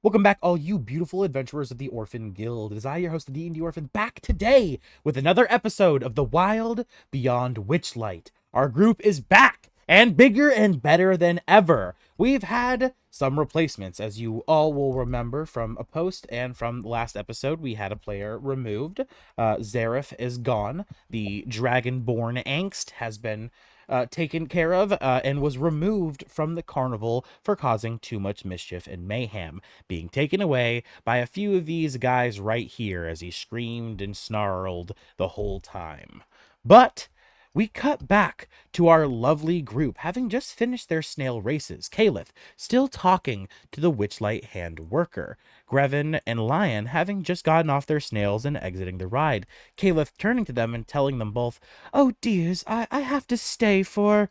Welcome back, all you beautiful adventurers of the Orphan Guild. It is I, your host, the D&D Orphan, back today with another episode of the Wild Beyond Witchlight. Our group is back, and bigger and better than ever. We've had some replacements, as you all will remember from a post and from the last episode. We had a player removed. Zareth is gone. The Dragonborn Angst has been taken care of and was removed from the carnival for causing too much mischief and mayhem, being taken away by a few of these guys right here as he screamed and snarled the whole time. But we cut back to our lovely group having just finished their snail races. Caliph still talking to the Witchlight hand worker. Grevin and Lion having just gotten off their snails and exiting the ride. Caliph turning to them and telling them both, "Oh dears, I have to stay for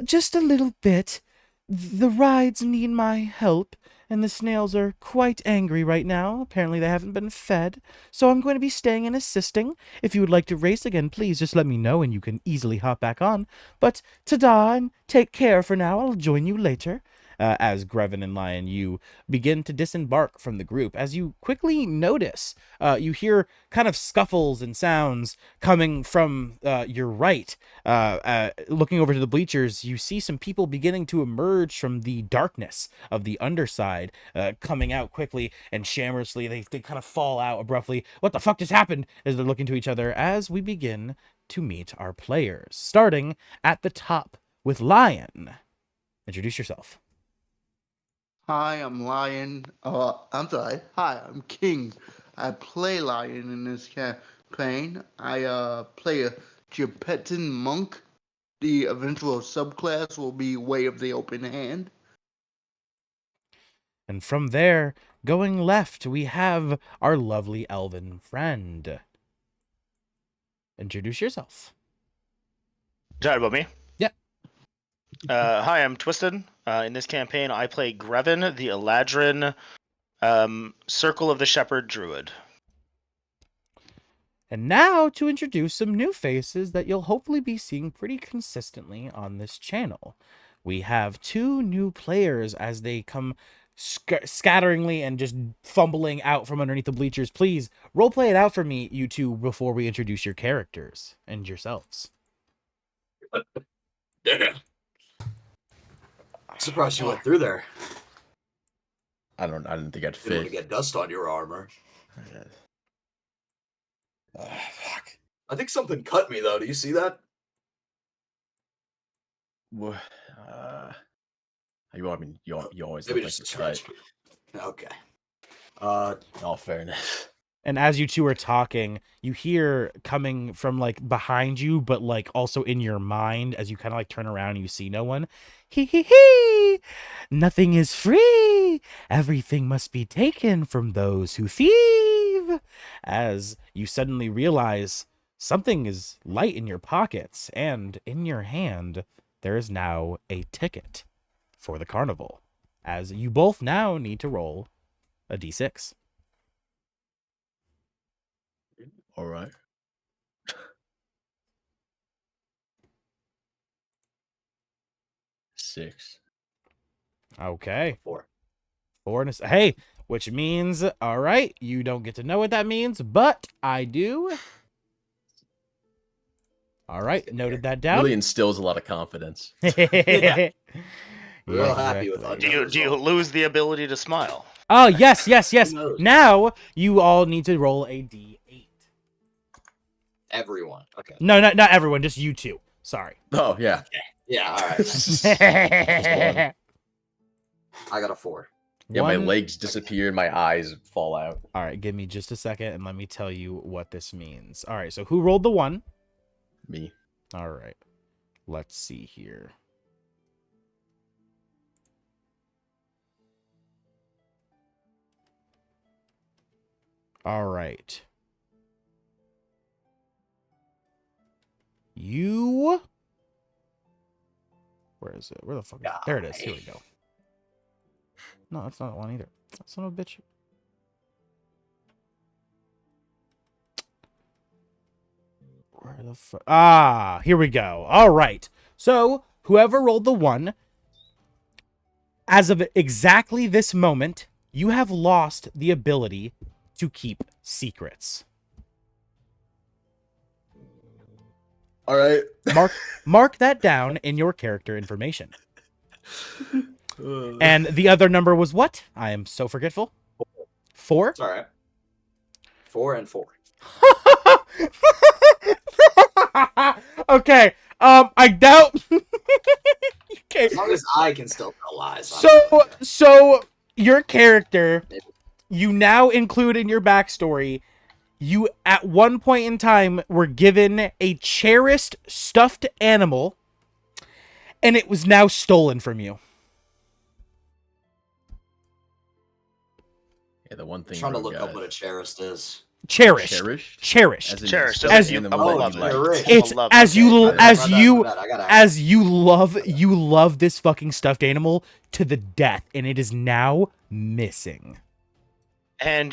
just a little bit. The rides need my help, and the snails are quite angry right now. Apparently they haven't been fed, so I'm going to be staying and assisting. If you would like to race again, please just let me know and you can easily hop back on. But ta-da and take care for now. I'll join you later." As Grevin and Lion, you begin to disembark from the group. As you quickly notice, you hear kind of scuffles and sounds coming from your right. Looking over to the bleachers, you see some people beginning to emerge from the darkness of the underside, coming out quickly and shamelessly. They kind of fall out abruptly. What the fuck just happened? As they're looking to each other as we begin to meet our players. Starting at the top with Lion. Introduce yourself. Hi, I'm Lion. I'm sorry. Hi, I'm King. I play Lion in this campaign. I play a Gepetan monk. The eventual subclass will be Way of the Open Hand. And from there, going left, we have our lovely elven friend. Introduce yourself. Talking about me? Yeah. Hi, I'm Twisted. In this campaign, I play Grevin, the Eladrin, Circle of the Shepherd Druid. And now to introduce some new faces that you'll hopefully be seeing pretty consistently on this channel. We have two new players as they come scatteringly and just fumbling out from underneath the bleachers. Please roleplay it out for me, you two, before we introduce your characters and yourselves. Yeah. Surprised you went through there. I didn't think I'd Didn't want to fit. get dust on your armor. Fuck. I think something cut me though. Do you see that? You always Maybe look like just a you're scratch. cut. Okay. In all fairness. And as you two are talking, you hear coming from like behind you, but like also in your mind as you kind of like turn around and you see no one. Hee hee hee! Nothing is free. Everything must be taken from those who thieve. As you suddenly realize something is light in your pockets, and in your hand there is now a ticket for the carnival. As you both now need to roll a d6. All right. Six. Okay. 4. 4 and a... Hey, which means, all right, you don't get to know what that means, but I do. All right, noted that down. Really instills a lot of confidence. Yeah. Real happy with exactly. that. Do you lose the ability to smile? Oh, yes. Who knows? Now you all need to roll a d8. Everyone. Okay. No, not everyone, just you two. Sorry. Oh yeah. Yeah. All right. Yeah, I got a 4. Yeah, my legs disappear and my eyes fall out. All right, give me just a second and let me tell you what this means. All right, so who rolled the 1? Me. All right. Let's see here. All right. You... Where is it? Where the fuck is it? There it is. Here we go. No, that's not the one either. Son of a bitch. Where the fuck? Ah, here we go. All right. So, whoever rolled the 1, as of exactly this moment, you have lost the ability to keep secrets. All right. Mark that down in your character information. And the other number was what? I am so forgetful. 4? It's all right. 4 and 4. Okay. I doubt. Okay. As long as I can still tell lies. I'm good. So your character, you now include in your backstory, you at one point in time were given a cherished stuffed animal, and it was now stolen from you. Yeah, the one I'm thing. trying to Rogue look up got. what a cherished is. Cherished. Cherished. Cherished. As in Cherished, stuffed as you- animal oh, that love you it. like. It's Love, as you okay. as you I got it. as you love this fucking stuffed animal to the death, and it is now missing. And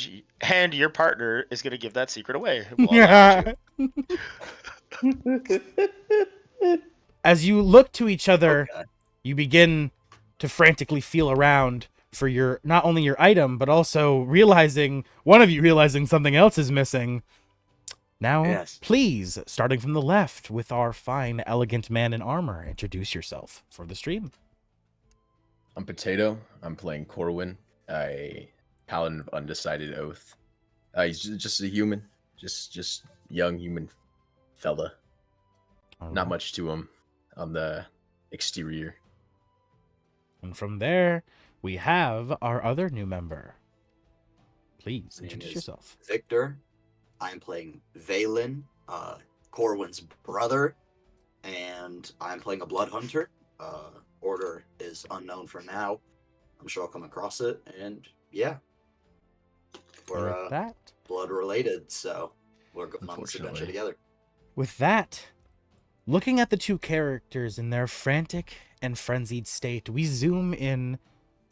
your partner is gonna give that secret away. While that was you. As you look to each other, Okay. you begin to frantically feel around for your not only your item, but also realizing something else is missing. Now, Yes. please, starting from the left with our fine, elegant man in armor, introduce yourself for the stream. I'm Potato. I'm playing Corwin, a paladin of undecided oath. He's just a human, just young human fella. Not much to him on the exterior. And from there, we have our other new member. Please My name introduce is yourself. Victor. I'm playing Valen, Corwin's brother, and I'm playing a blood hunter. Order is unknown for now. I'm sure I'll come across it, and yeah, we're With that, blood related, so we're going on this adventure Unfortunately. together. with that, looking at the two characters in their frantic and frenzied state, we zoom in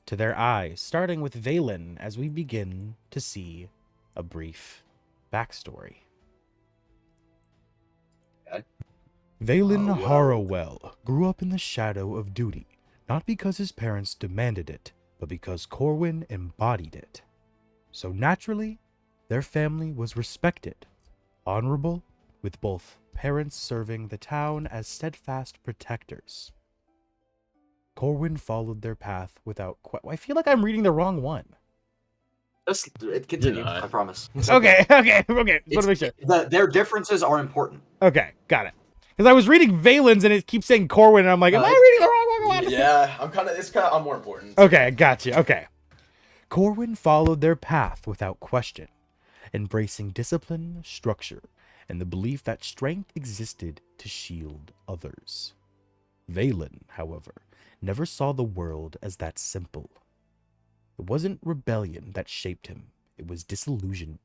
to their eyes, starting with Valen as we begin to see a brief backstory. Okay. Valen Oh, well. Harrowell grew up in the shadow of duty, not because his parents demanded it, but because Corwin embodied it. So naturally, their family was respected, honorable, with both parents serving the town as steadfast protectors. Corwin followed their path without I feel like I'm reading the wrong one. Just continue. not. I promise. Okay. Just want to make sure. Their differences are important. Okay, got it. Because I was reading Valen's and it keeps saying Corwin, and I'm like, am I reading the wrong one? Yeah, I'm more important. Okay, gotcha. Okay. Corwin followed their path without question, embracing discipline, structure, and the belief that strength existed to shield others. Valen, however, never saw the world as that simple. It wasn't rebellion that shaped him, it was disillusionment.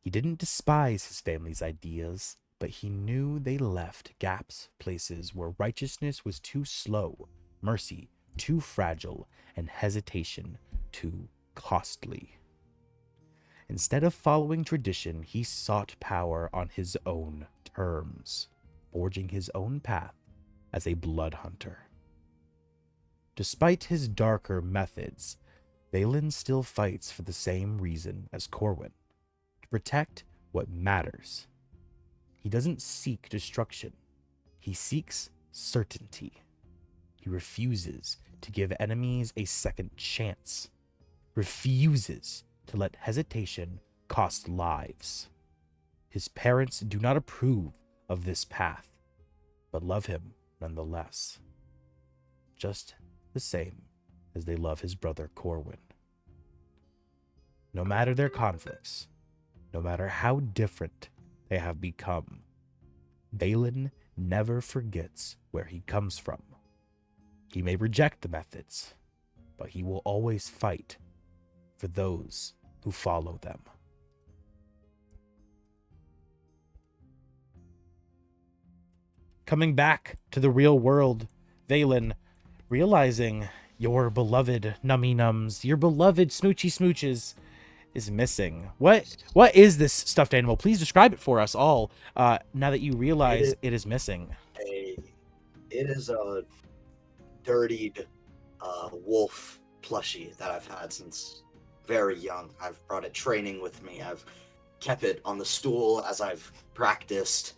He didn't despise his family's ideas, but he knew they left gaps, places where righteousness was too slow, mercy too fragile, and hesitation too costly. Instead of following tradition, he sought power on his own terms, forging his own path as a blood hunter. Despite his darker methods, Valen still fights for the same reason as Corwin, to protect what matters. He doesn't seek destruction. He seeks certainty. He refuses to give enemies a second chance, refuses to let hesitation cost lives. His parents do not approve of this path, but love him nonetheless, just the same as they love his brother Corwin. No matter their conflicts, no matter how different they have become, Valen never forgets where he comes from. He may reject the methods, but he will always fight for those who follow them. Coming back to the real world, Valen, realizing your beloved nummy nums, your beloved smoochy smooches, is missing. What is this stuffed animal? Please describe it for us all. Now that you realize it is missing. It is a dirtied wolf plushie that I've had since very young. I've brought it training with me. I've kept it on the stool as I've practiced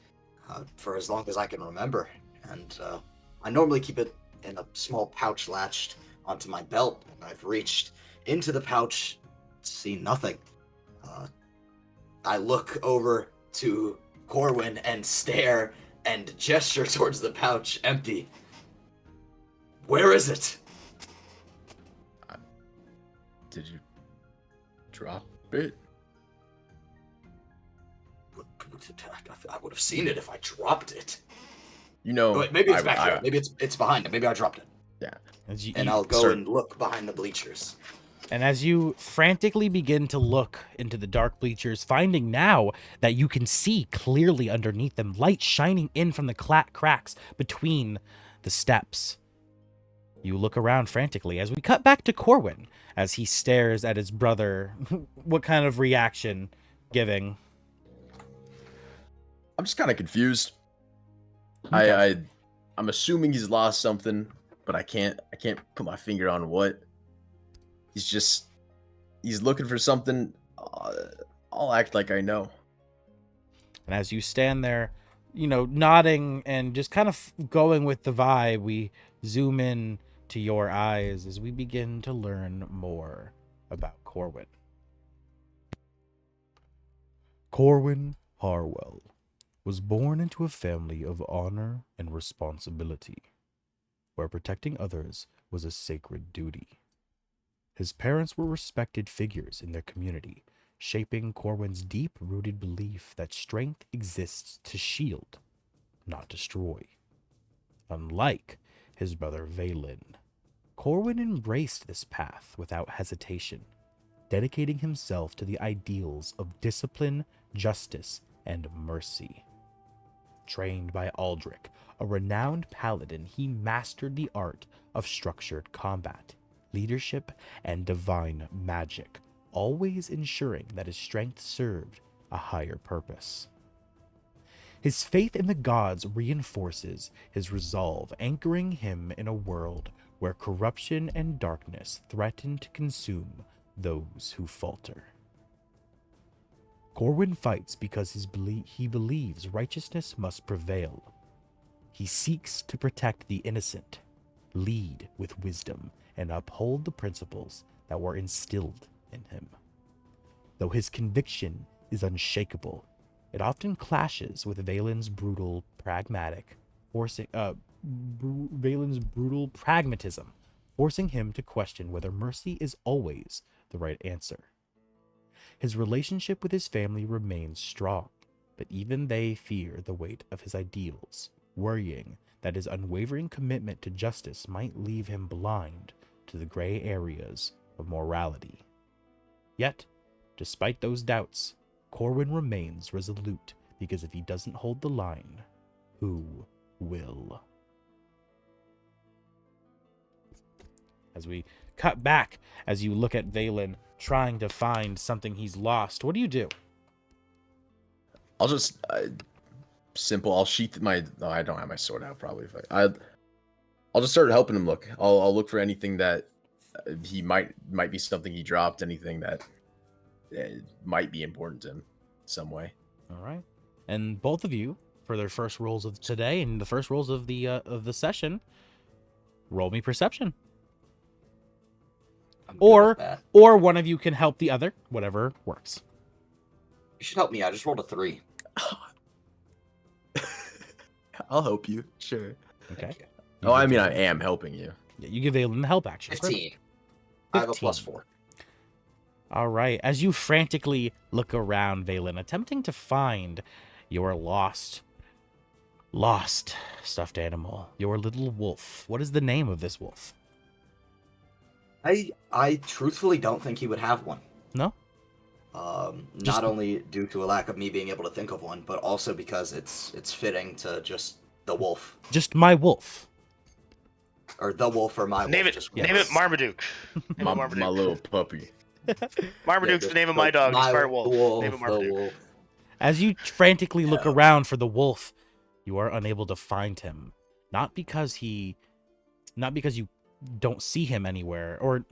for as long as I can remember. And I normally keep it in a small pouch latched onto my belt, and I've reached into the pouch, see nothing. I look over to Corwin and stare and gesture towards the pouch, empty. Where is it? Did you drop it? I would have seen it if I dropped it. You know, Wait, maybe it's back here. Maybe it's behind it. Maybe I dropped it. Yeah. And I'll go and look behind the bleachers. And as you frantically begin to look into the dark bleachers, finding now that you can see clearly underneath them, light shining in from the cracks between the steps. You look around frantically as we cut back to Corwin as he stares at his brother. What kind of reaction giving? I'm just kind of confused. Okay. I'm assuming he's lost something, but I can't put my finger on what. He's looking for something. I'll act like I know. And as you stand there, nodding and just kind of going with the vibe, we zoom in to your eyes as we begin to learn more about Corwin. Corwin Harwell was born into a family of honor and responsibility, where protecting others was a sacred duty. His parents were respected figures in their community, shaping Corwin's deep-rooted belief that strength exists to shield, not destroy. Unlike his brother Vaylin, Corwin embraced this path without hesitation, dedicating himself to the ideals of discipline, justice, and mercy. Trained by Aldrich, a renowned paladin, he mastered the art of structured combat, leadership, and divine magic, always ensuring that his strength served a higher purpose. His faith in the gods reinforces his resolve, anchoring him in a world where corruption and darkness threaten to consume those who falter. Corwin fights because he believes righteousness must prevail. He seeks to protect the innocent, lead with wisdom, and uphold the principles that were instilled in him. Though his conviction is unshakable, it often clashes with Vaylin's brutal pragmatism, forcing him to question whether mercy is always the right answer. His relationship with his family remains strong, but even they fear the weight of his ideals, worrying that his unwavering commitment to justice might leave him blind to the gray areas of morality. Yet, despite those doubts, Corwin remains resolute, because if he doesn't hold the line, who will? As we cut back, as you look at Vaylin trying to find something he's lost, what do you do? I'll just simple. I'll sheath my. No, I don't have my sword out. Probably. I'll just start helping him look. I'll look for anything that he might be something he dropped. Anything that might be important to him, some way. All right, and both of you, for their first rolls of today and the first rolls of the session, roll me perception. Or one of you can help the other, whatever works. You should help me. I just rolled a 3. I'll help you. Sure. Okay. Oh, I mean, I am helping you. Yeah, you give Vaylin the help action. 15. I have a 15. +4. All right. As you frantically look around, Vaylin, attempting to find your lost stuffed animal, your little wolf. What is the name of this wolf? I truthfully don't think he would have one. No? Not only due to a lack of me being able to think of one, but also because it's fitting to just the wolf. Just my wolf. Or the wolf or my Name wolf. it. Name it Marmaduke. Name it My Marmaduke. little puppy. Marmaduke's the name of my dog. He's My part wolf. Name it the Marmaduke. wolf. As you frantically look around for the wolf, you are unable to find him. Not because you don't see him anywhere, or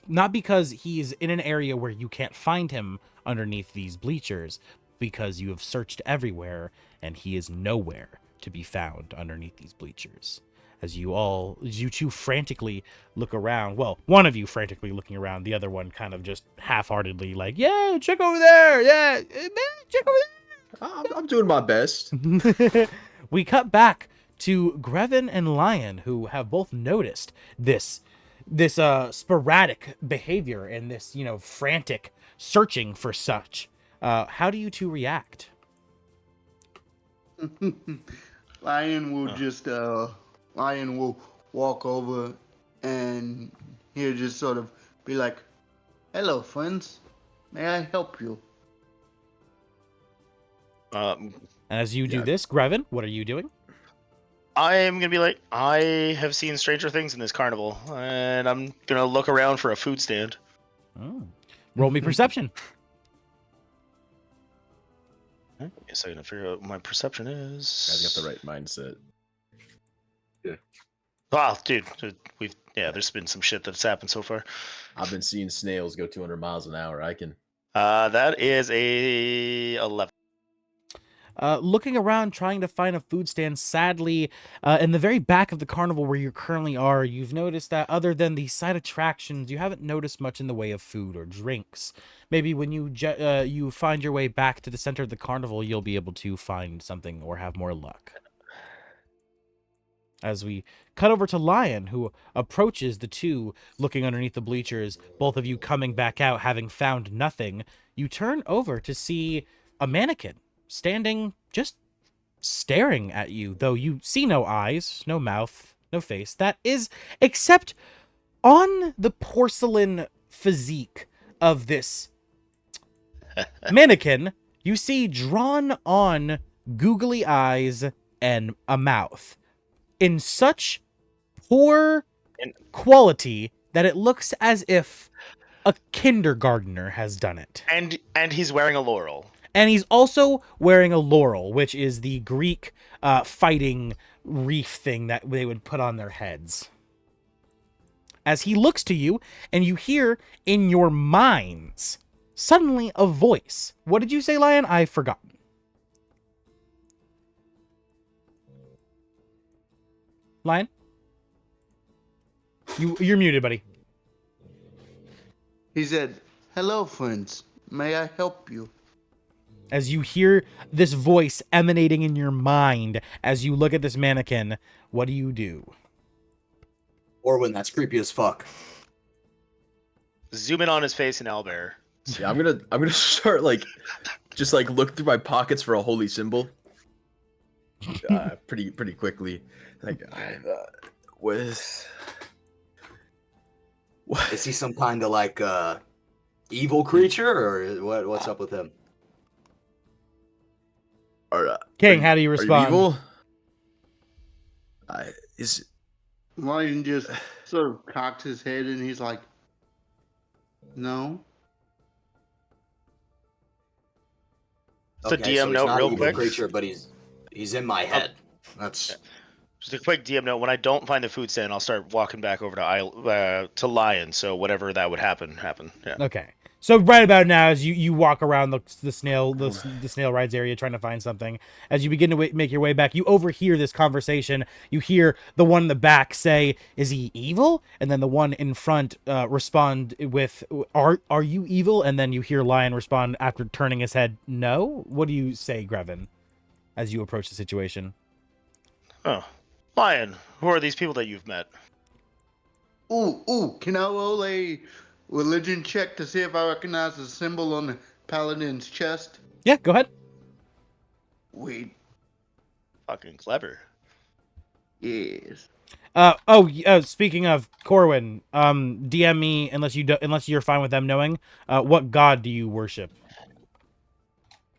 not because he's in an area where you can't find him underneath these bleachers, because you have searched everywhere and he is nowhere to be found underneath these bleachers. As you two frantically look around, well, one of you frantically looking around, the other one kind of just half-heartedly like, yeah, check over there, yeah, man, check over I'm doing my best. there. We cut back to Grevin and Lion, who have both noticed this sporadic behavior and this, frantic searching for such. How do you two react? Lion will walk over and he'll just sort of be like, "Hello, friends. May I help you?" As you do Yeah. this, Grevin, what are you doing? I'm gonna be like, I have seen stranger things in this carnival, and I'm gonna look around for a food stand. Oh. Roll me perception. Guess I'm gonna figure out what my perception is. Guys got the right mindset. Wow, dude, there's been some shit that's happened so far. I've been seeing snails go 200 miles an hour. I can. That is a 11. Looking around, trying to find a food stand, sadly, in the very back of the carnival where you currently are, you've noticed that other than the side attractions, you haven't noticed much in the way of food or drinks. Maybe when you find your way back to the center of the carnival, you'll be able to find something or have more luck. As we cut over to Lion, who approaches the two looking underneath the bleachers, both of you coming back out having found nothing, you turn over to see a mannequin standing just staring at you, though you see no eyes, no mouth, no face. That is, except on the porcelain physique of this mannequin, you see drawn on googly eyes and a mouth in such poor quality that it looks as if a kindergartner has done it. And he's wearing a laurel. And he's also wearing a laurel, which is the Greek fighting wreath thing that they would put on their heads. As he looks to you, and you hear in your minds suddenly a voice. What did you say, Lion? I've forgotten. Lion? You're muted, buddy. He said, "Hello, friends. May I help you?" As you hear this voice emanating in your mind, as you look at this mannequin, what do you do? Orwin, that's creepy as fuck. Zoom in on his face and owlbear. Yeah, I'm gonna start just look through my pockets for a holy symbol. Pretty quickly. What? Is he some kind of evil creature, or what's up with him? King, how do you respond? Are you evil? Lion just sort of cocks his head and he's like, "No." Just a DM he's note not real an evil quick. creature, but he's in my head. That's Just a quick DM note. When I don't find the food stand, I'll start walking back over to Lion. So whatever that would happen. Yeah. Okay. So right about now, as you walk around the snail rides area trying to find something, as you begin to make your way back, you overhear this conversation. You hear the one in the back say, "Is he evil?" And then the one in front respond with, "Are you evil?" And then you hear Lion respond after turning his head, "No." What do you say, Grevin, as you approach the situation? Oh, Lion, who are these people that you've met? Ooh, can I roll a religion check to see if I recognize the symbol on the paladin's chest? Yeah, go ahead. Wait, Fucking clever. yes. Speaking of Corwin, DM me unless you're fine with them knowing. What god do you worship?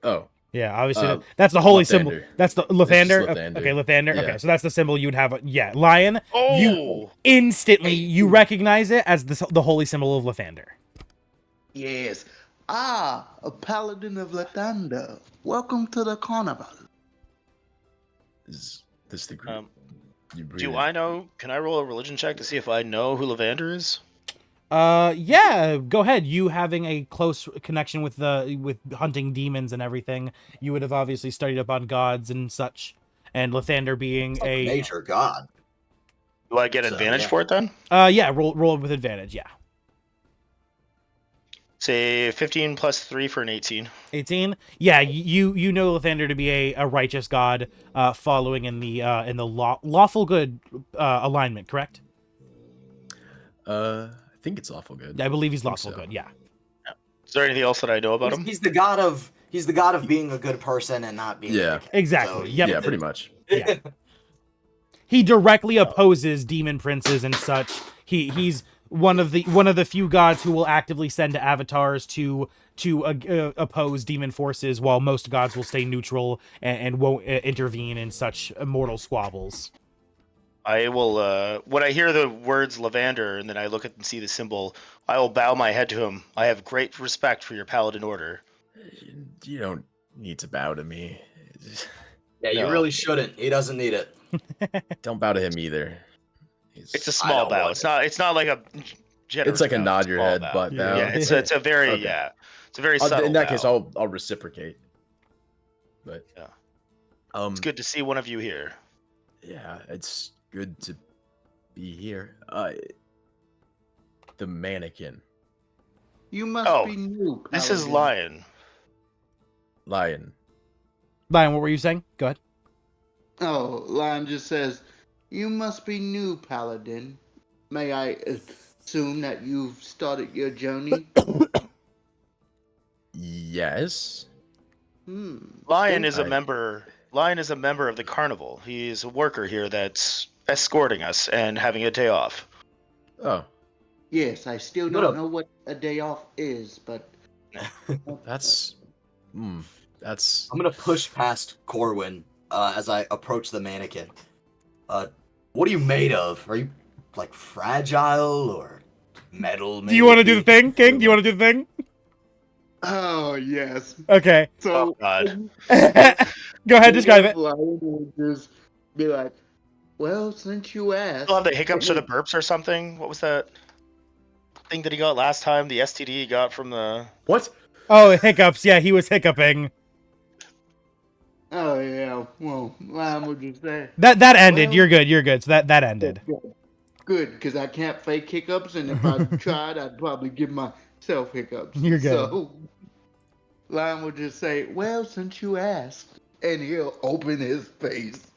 Oh, Yeah, obviously that's the holy symbol. Lathander. That's the It's just Lathander. Lathander. Okay, Lathander. Yeah. Okay, so that's the symbol you'd have. Yeah, Lion. Oh, You instantly you recognize it as the holy symbol of Lathander. Yes. A paladin of Lathander. Welcome to the carnival. is this the group? You breathe do in? I know? Can I roll a religion check to see if I know who Lavander is? Yeah, go ahead. You having a close connection with hunting demons and everything, you would have obviously studied up on gods and such. And Lathander being It's like a nature god. Do I get So, advantage yeah. for it then? yeah, roll with advantage, yeah. Say 15 plus 3 for an 18. 18. Yeah, you know Lathander to be a righteous god, following in the lawful good alignment, correct? I think it's awful good. I believe he's think lawful so. good. Yeah. Is there anything else that I know about him? He's the god of being a good person and not being. Yeah. a dickhead. Exactly. So, Yep. Yeah, pretty much. Yeah. He directly opposes demon princes and such. He's one of the few gods who will actively send avatars to oppose demon forces, while most gods will stay neutral and won't intervene in such mortal squabbles. I will, when I hear the words Lavander and then I look at and see the symbol, I will bow my head to him. I have great respect for your paladin order. You don't need to bow to me. Yeah, you No. really shouldn't. He doesn't need it. Don't bow to him either. It's a I small don't bow. want It's not like a generous It's like a bow. nod It's your small head, bow. but bow. Yeah, it's a very Okay. it's a very subtle In that bow. case, I'll reciprocate. But Yeah. it's It's good to see one of you here. Yeah, it's good to be here. The mannequin You must Oh, be new. This is Paladin. Lion. lion. Lion, what were you saying? Go ahead. Oh, Lion just says, "You must be new, Paladin. May I assume that you've started your journey?" Yes. Lion is a I- member. Lion is a member of the carnival. He's a worker here that's escorting us and having a day off. Oh, Yes, I still What don't a- know what a day off is, but that's. That's. I'm gonna push past Corwin as I approach the mannequin. What are you made of? Are you like fragile or metal? Do you want to do the maybe? thing, King? Do you want to do the thing? oh yes. Okay. So Oh, God. Go ahead, describe it. Lion would just be like, "Well, since you asked." Still have the hiccups or the burps or something. What was that thing that he got last time? The STD he got from the. What? Oh, hiccups. Yeah, he was hiccuping. Oh yeah. Well, Lion would just say, That ended. Well- You're good. You're good. So that ended. "Good, because I can't fake hiccups, and if I tried, I'd probably give myself hiccups." You're good. So Lion would just say, "Well, since you asked," and he'll open his face.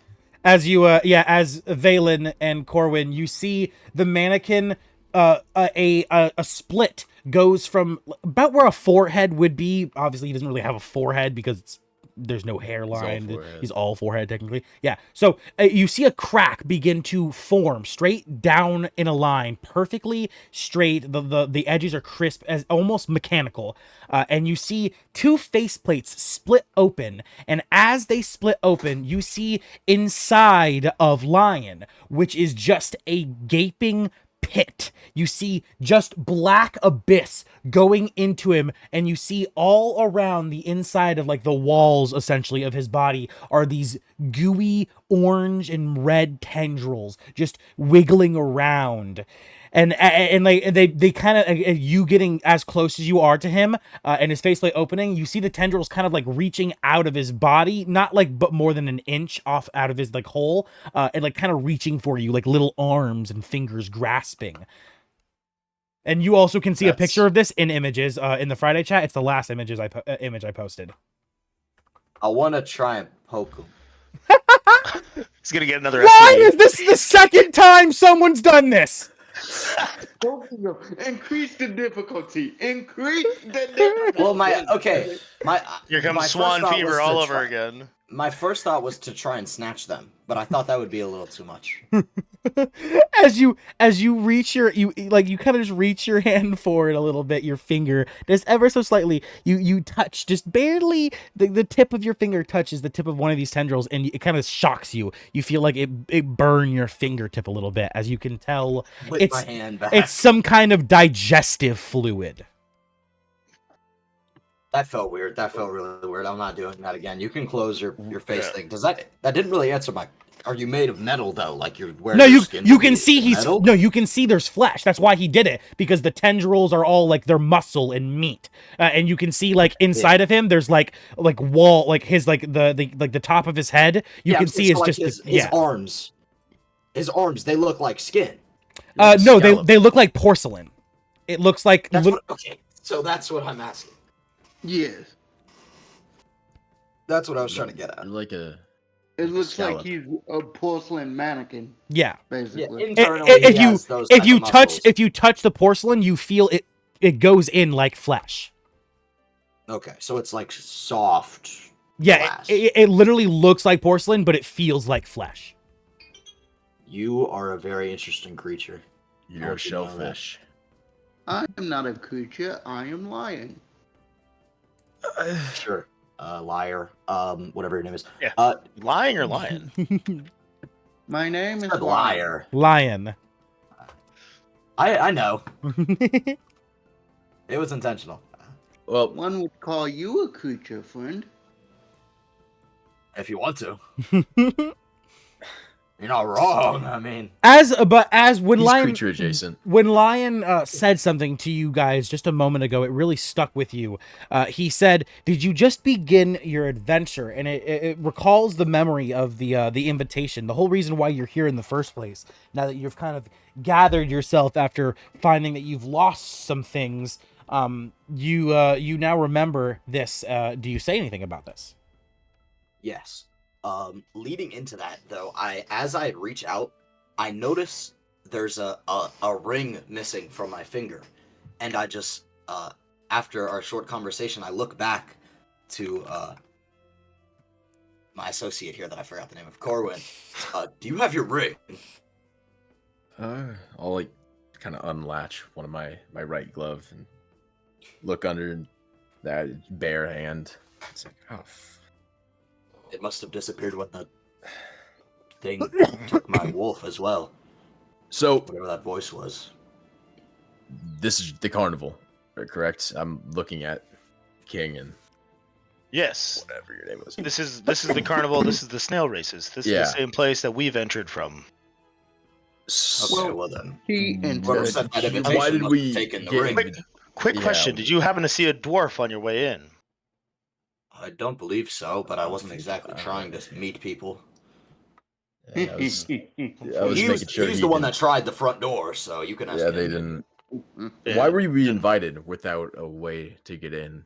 As you as Valen and Corwin, you see the mannequin a split goes from about where a forehead would be. Obviously he doesn't really have a forehead because there's no hairline. forehead. He's all forehead technically. Yeah. So you see a crack begin to form straight down in a line, perfectly straight. The edges are crisp, as almost mechanical. And you see two faceplates split open, and as they split open, you see inside of Lion, which is just a gaping pit. You see just black abyss going into him, and you see all around the inside of like the walls essentially of his body are these gooey orange and red tendrils just wiggling around. And like they kind of, you getting as close as you are to him, and his faceplate opening, you see the tendrils kind of like reaching out of his body, not like but more than an inch off out of his like hole, and like kind of reaching for you, like little arms and fingers grasping. And you also can see a That's- picture of this in images in the Friday chat. It's the last image I posted. I want to try and poke him. He's gonna get another. Why STD. is this the second time someone's done this? Increase the difficulty. Increase the difficulty. Well, my Here comes my first swan thought was fever to all over try- again. My first thought was to try and snatch them, but I thought that would be a little too much. as you reach your you kind of just reach your hand forward a little bit, your finger just ever so slightly, you touch just barely, the tip of your finger touches the tip of one of these tendrils, and it kind of shocks you. You feel like it burn your fingertip a little bit. As you can tell, With my hand back. it's some kind of digestive fluid. That felt weird. That felt really weird. I'm not doing that again. You can close your face Yeah. thing. Does that didn't really answer my Are you made of metal though? Like you're wearing No, your you skin you to can be see he's metal? no, you can see there's flesh. That's why he did it, because the tendrils are all like they're muscle and meat, and you can see like inside of him there's like wall, like his like the top of his head. You can see so is like just his arms. His arms, they look like skin. Like a No, scallop. they look like porcelain. It looks like Okay, so that's what I'm asking. Yes. That's what I was trying to get at. You're like a It Like a looks like scallop. he's a porcelain mannequin, yeah. basically. Internally, If he you has those type of muscles. if you touch the porcelain, you feel it goes in like flesh. Okay, so it's like soft. Yeah, glass. it literally looks like porcelain, but it feels like flesh. You are a very interesting creature. you're a I'll give you that. shellfish. I am not a creature. I am lion. Sure. Liar. Whatever your name is. Yeah. Lying or lying? My name is Said liar. Lion. I know. It was intentional. Well, One would call you a creature, friend. If you want to. You're not wrong. I mean, As when he's Lion creature adjacent. when Lion said something to you guys just a moment ago, it really stuck with you. He said, "Did you just begin your adventure?" And it recalls the memory of the invitation, the whole reason why you're here in the first place. Now that you've kind of gathered yourself after finding that you've lost some things, you now remember this. Do you say anything about this? yes. Leading into that though, as I reach out, I notice there's a ring missing from my finger, and I just after our short conversation, I look back to my associate here that I forgot the name of, Corwin. Do you have your ring? I'll like kind of unlatch one of my right glove and look under that bare hand. It's like, oh, It must have disappeared when the thing took my wolf as well. So Whatever that voice was. this is the carnival, correct? I'm looking at King and Yes. whatever your name was. This is the carnival. This is the snail races. This is Yeah. the same place that we've entered from. Okay, well then. He Whoever entered. sent that Why invitation did must we have taken the get ring. in- Quick Yeah. question: did you happen to see a dwarf on your way in? I don't believe so, but I wasn't exactly trying to meet people. Yeah, I was He making sure he's he the one that didn't- tried the front door, so you can ask Yeah, him. they didn't. Yeah. Why were we invited without a way to get in,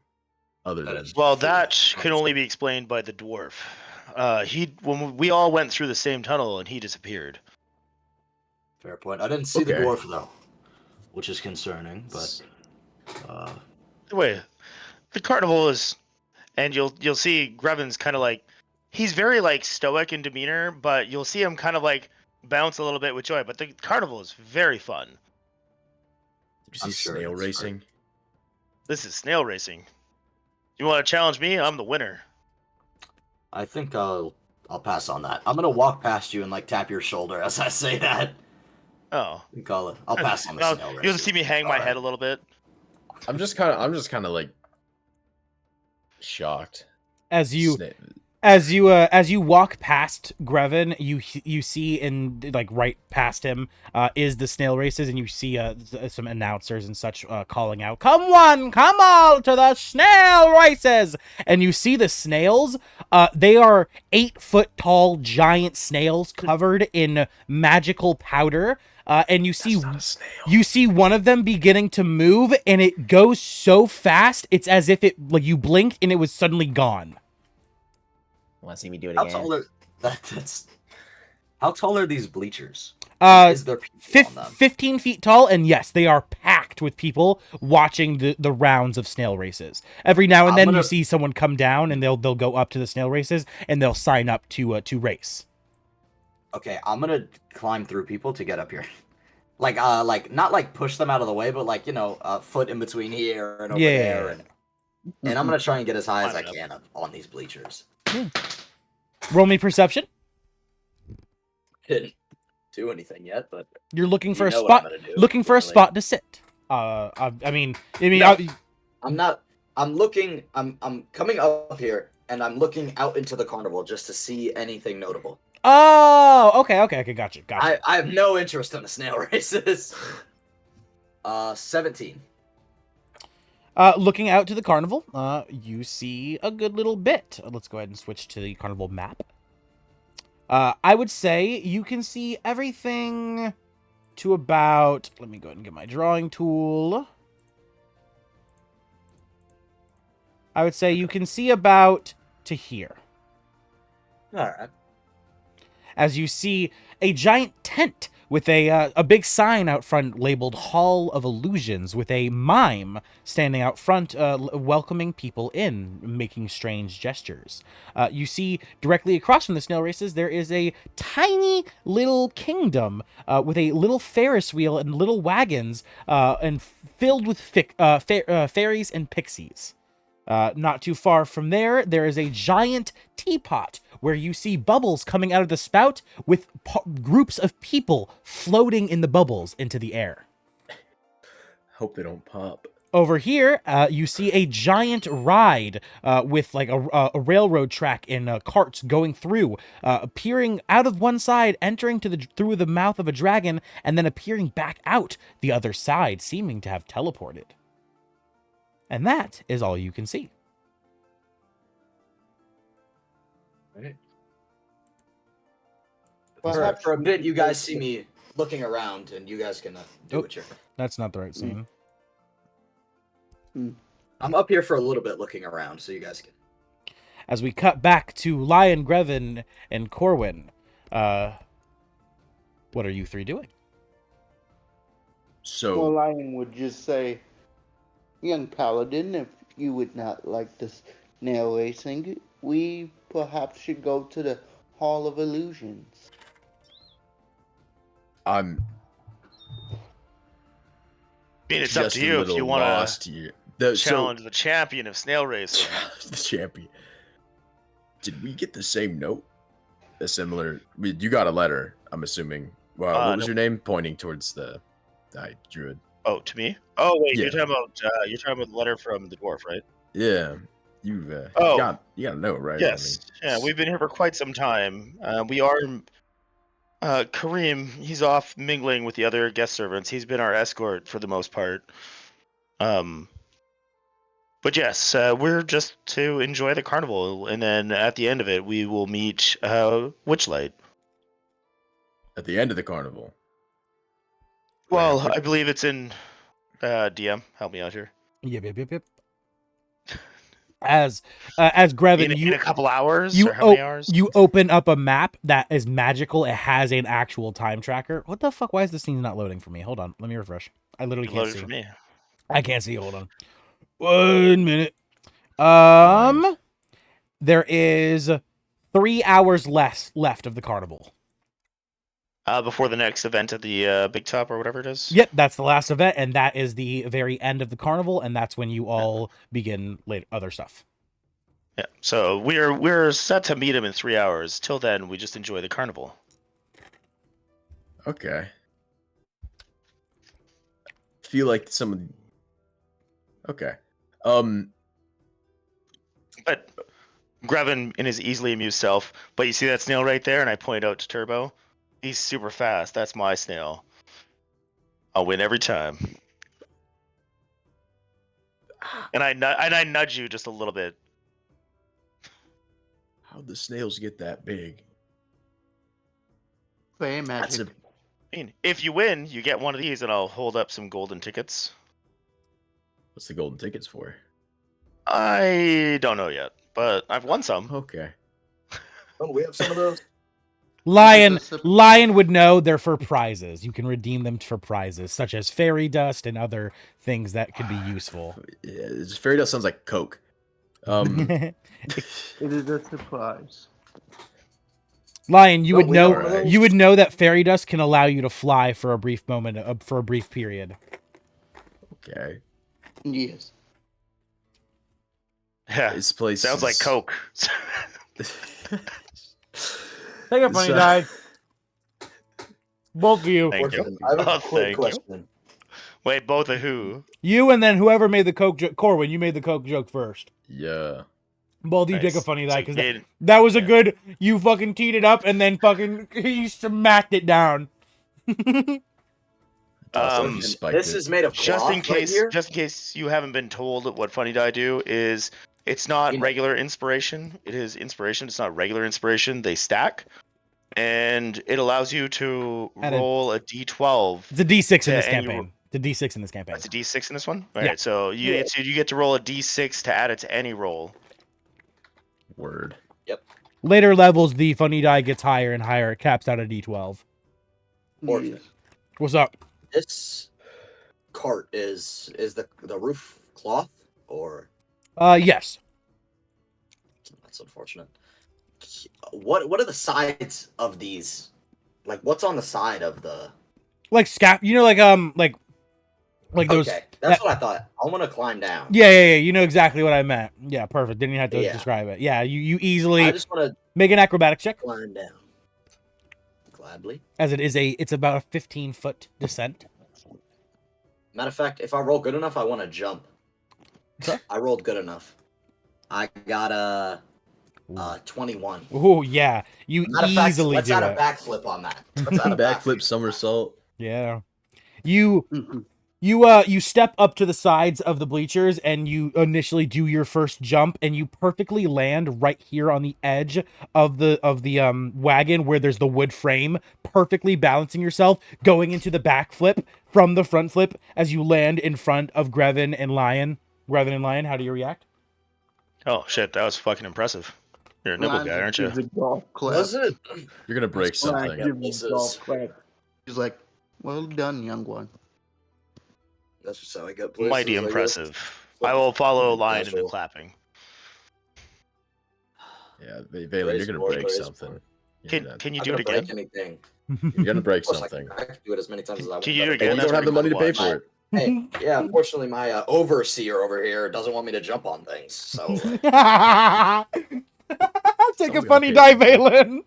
other That than? is- Well, that can only be explained by the dwarf. When we all went through the same tunnel and he disappeared. Fair point. I didn't see the Okay. dwarf though, which is concerning, but Anyway, the carnival is, and you'll see Grevin's kind of like, he's very like stoic in demeanor, but you'll see him kind of like bounce a little bit with joy. But the carnival is very fun. Did you I'm see sure snail it's racing? This is snail racing. You want to challenge me? I'm the winner. I think I'll pass on that. I'm gonna walk past you and like tap your shoulder as I say that. Oh, I'll pass on the snail You'll race. see me hang my head a little bit. I'm just kind of like shocked. As you Sna- as you walk past Grevin, you see in like right past him is the snail races, and you see some announcers and such calling out, "Come one, come all to the snail races!" And you see the snails. They are 8-foot tall giant snails covered in magical powder. And you see That's not a snail. you see one of them beginning to move, and it goes so fast, it's as if it like you blinked and it was suddenly gone. Want to see me do it How tall are that's how tall are these bleachers? Is there people on them? 15 feet tall, and yes, they are packed with people watching the rounds of snail races. Every now and I'm then gonna- you see someone come down, and they'll go up to the snail races, and they'll sign up to race. Okay, I'm gonna climb through people to get up here. Like not like push them out of the way, but like a foot in between here and over Yeah. there, and I'm gonna try and get as high as I Climb it can up on these bleachers. Roll me perception. Didn't do anything yet, but You're looking for you a know what spot. I'm gonna do, Looking for a clearly. spot to sit. I mean, No. I'm not. I'm looking. I'm coming up here, and I'm looking out into the carnival just to see anything notable. Oh, okay, gotcha. I have no interest in the snail races. 17. Looking out to the carnival, you see a good little bit. Let's go ahead and switch to the carnival map. I would say you can see everything to about... Let me go ahead and get my drawing tool. I would say you can see about to here. All right. As you see a giant tent with a big sign out front labeled Hall of Illusions, with a mime standing out front welcoming people in, making strange gestures. You see directly across from the snail races, there is a tiny little kingdom with a little Ferris wheel and little wagons and filled with fairies and pixies. Not too far from there, there is a giant teapot where you see bubbles coming out of the spout with groups of people floating in the bubbles into the air. Hope they don't pop. Over here, you see a giant ride with like a railroad track and carts going through, appearing out of one side, entering through the mouth of a dragon, and then appearing back out the other side, seeming to have teleported. And that is all you can see. Right. For a bit, you guys see me looking around, and you guys can do what you're... That's not the right scene. I'm up here for a little bit looking around, so you guys can... As we cut back to Lion, Grevin, and Corwin, what are you three doing? So, Well, Lion would just say, young paladin, if you would not like this snail racing, we perhaps should go to the Hall of Illusions. I mean, it's up just to a you if little you want lost to here. challenge the champion of snail racing. The champion. Did we get the same note? A similar... You got a letter, I'm assuming. Well, what was your name? Pointing towards the druid. Oh, to me? Oh, wait, Yeah. you're talking about the letter from the dwarf, right? Yeah. You got a note, right? Yes. Yeah, we've been here for quite some time. We are Kareem, he's off mingling with the other guest servants. He's been our escort for the most part. But yes, we're just to enjoy the carnival, and then at the end of it, we will meet Witchlight. At the end of the carnival. Well, I believe it's in DM. Help me out here. Yep. As Grevin, In a couple hours? you Or how many hours? you open up a map that is magical. It has an actual time tracker. What the fuck? Why is this scene not loading for me? Hold on, let me refresh. I literally can't Loaded see. for me. I can't see. Hold on. 1 minute. There is 3 hours left of the carnival. Before the next event at the Big Top or whatever it is? Yep, that's the last event, and that is the very end of the carnival, and that's when you all begin other stuff. Yeah, so we're set to meet him in 3 hours. Till then, we just enjoy the carnival. Okay. Feel like some of... Okay. But Grevin in his easily amused self, but you see that snail right there, and I point out to Turbo. He's super fast. That's my snail. I'll win every time. And I nudge you just a little bit. How'd the snails get that big? Fey That's magic. I mean, if you win, you get one of these, and I'll hold up some golden tickets. What's the golden tickets for? I don't know yet, but I've won some. Okay. Oh, we have some of those? Lion would know they're for prizes. You can redeem them for prizes, such as fairy dust and other things that could be useful. Yeah, fairy dust sounds like Coke. It is a surprise. Lion, you would we know. are, You would know that fairy dust can allow you to fly for a brief moment, for a brief period. Okay. Yes. Yeah, This place sounds like is- Coke. Take a funny guy. Both of you. Thank you. I have Oh, a quick thank you. question. Wait, both of who? You and then whoever made the Coke joke. Corwin, you made the Coke joke first. Yeah. Both you take a Nice. funny So die you because gain- that was a yeah. good. You fucking teed it up and then fucking he smacked it down. Also, Um, you spiked This it. is made of just in cloth right case, here. just in case you haven't been told what funny die do is, it's not You know. regular inspiration. It is inspiration. It's not regular inspiration. They stack, and it allows you to Add a- roll a d12. It's a D6 in To this any campaign. It's a D6 in this campaign. It's a d6 in this one. All Yeah. right, so you get to roll a d6 to add it to any roll. Word. Later levels, the funny die gets higher and higher. It caps out at D12. Yes. What's up? This cart is the roof cloth or Yes. that's unfortunate. What are the sides of these? Like what's on the side of the? Like scap. You know, like those. Okay, that's that- what I thought. I want to climb down. Yeah. You know exactly what I meant. Yeah, perfect. Didn't even have to Yeah. describe it. Yeah, you I easily just want to make an acrobatics check, climb down. Gladly. as it's about a 15-foot descent. Matter of fact, if I roll good enough, I want to jump. Huh? I rolled good enough. I got a 21. Oh yeah, you Matter of fact, easily let's do add a it. backflip on that. Let's add a Backflip, somersault. Yeah, you Mhm. you step up to the sides of the bleachers and you initially do your first jump and you perfectly land right here on the edge of the wagon where there's the wood frame, perfectly balancing yourself, going into the back flip from the front flip as you land in front of Grevin and Lion. Grevin and Lion, how do you react? Oh shit, that was fucking impressive. You're a nimble Lion guy, aren't you? gives a golf clap. Was it? You're gonna break Lion something. gives a golf clap. He's like, "Well done, young one." That's just how I get places. Mighty I guess. impressive. I will follow a line in the Casual. clapping. Yeah, Valen, Praise you're gonna the Lord, break praise the something. Lord. Yeah, Can you I'm do it gonna again? break anything. you're gonna break Of course, something. I can do it as many times as I want. Can you do it but again? And you That's don't have the money pretty to pay cool. for it. Hey, yeah, unfortunately, my overseer over here doesn't want me to jump on things. So Take a Someone's funny gonna die, pay for Valen.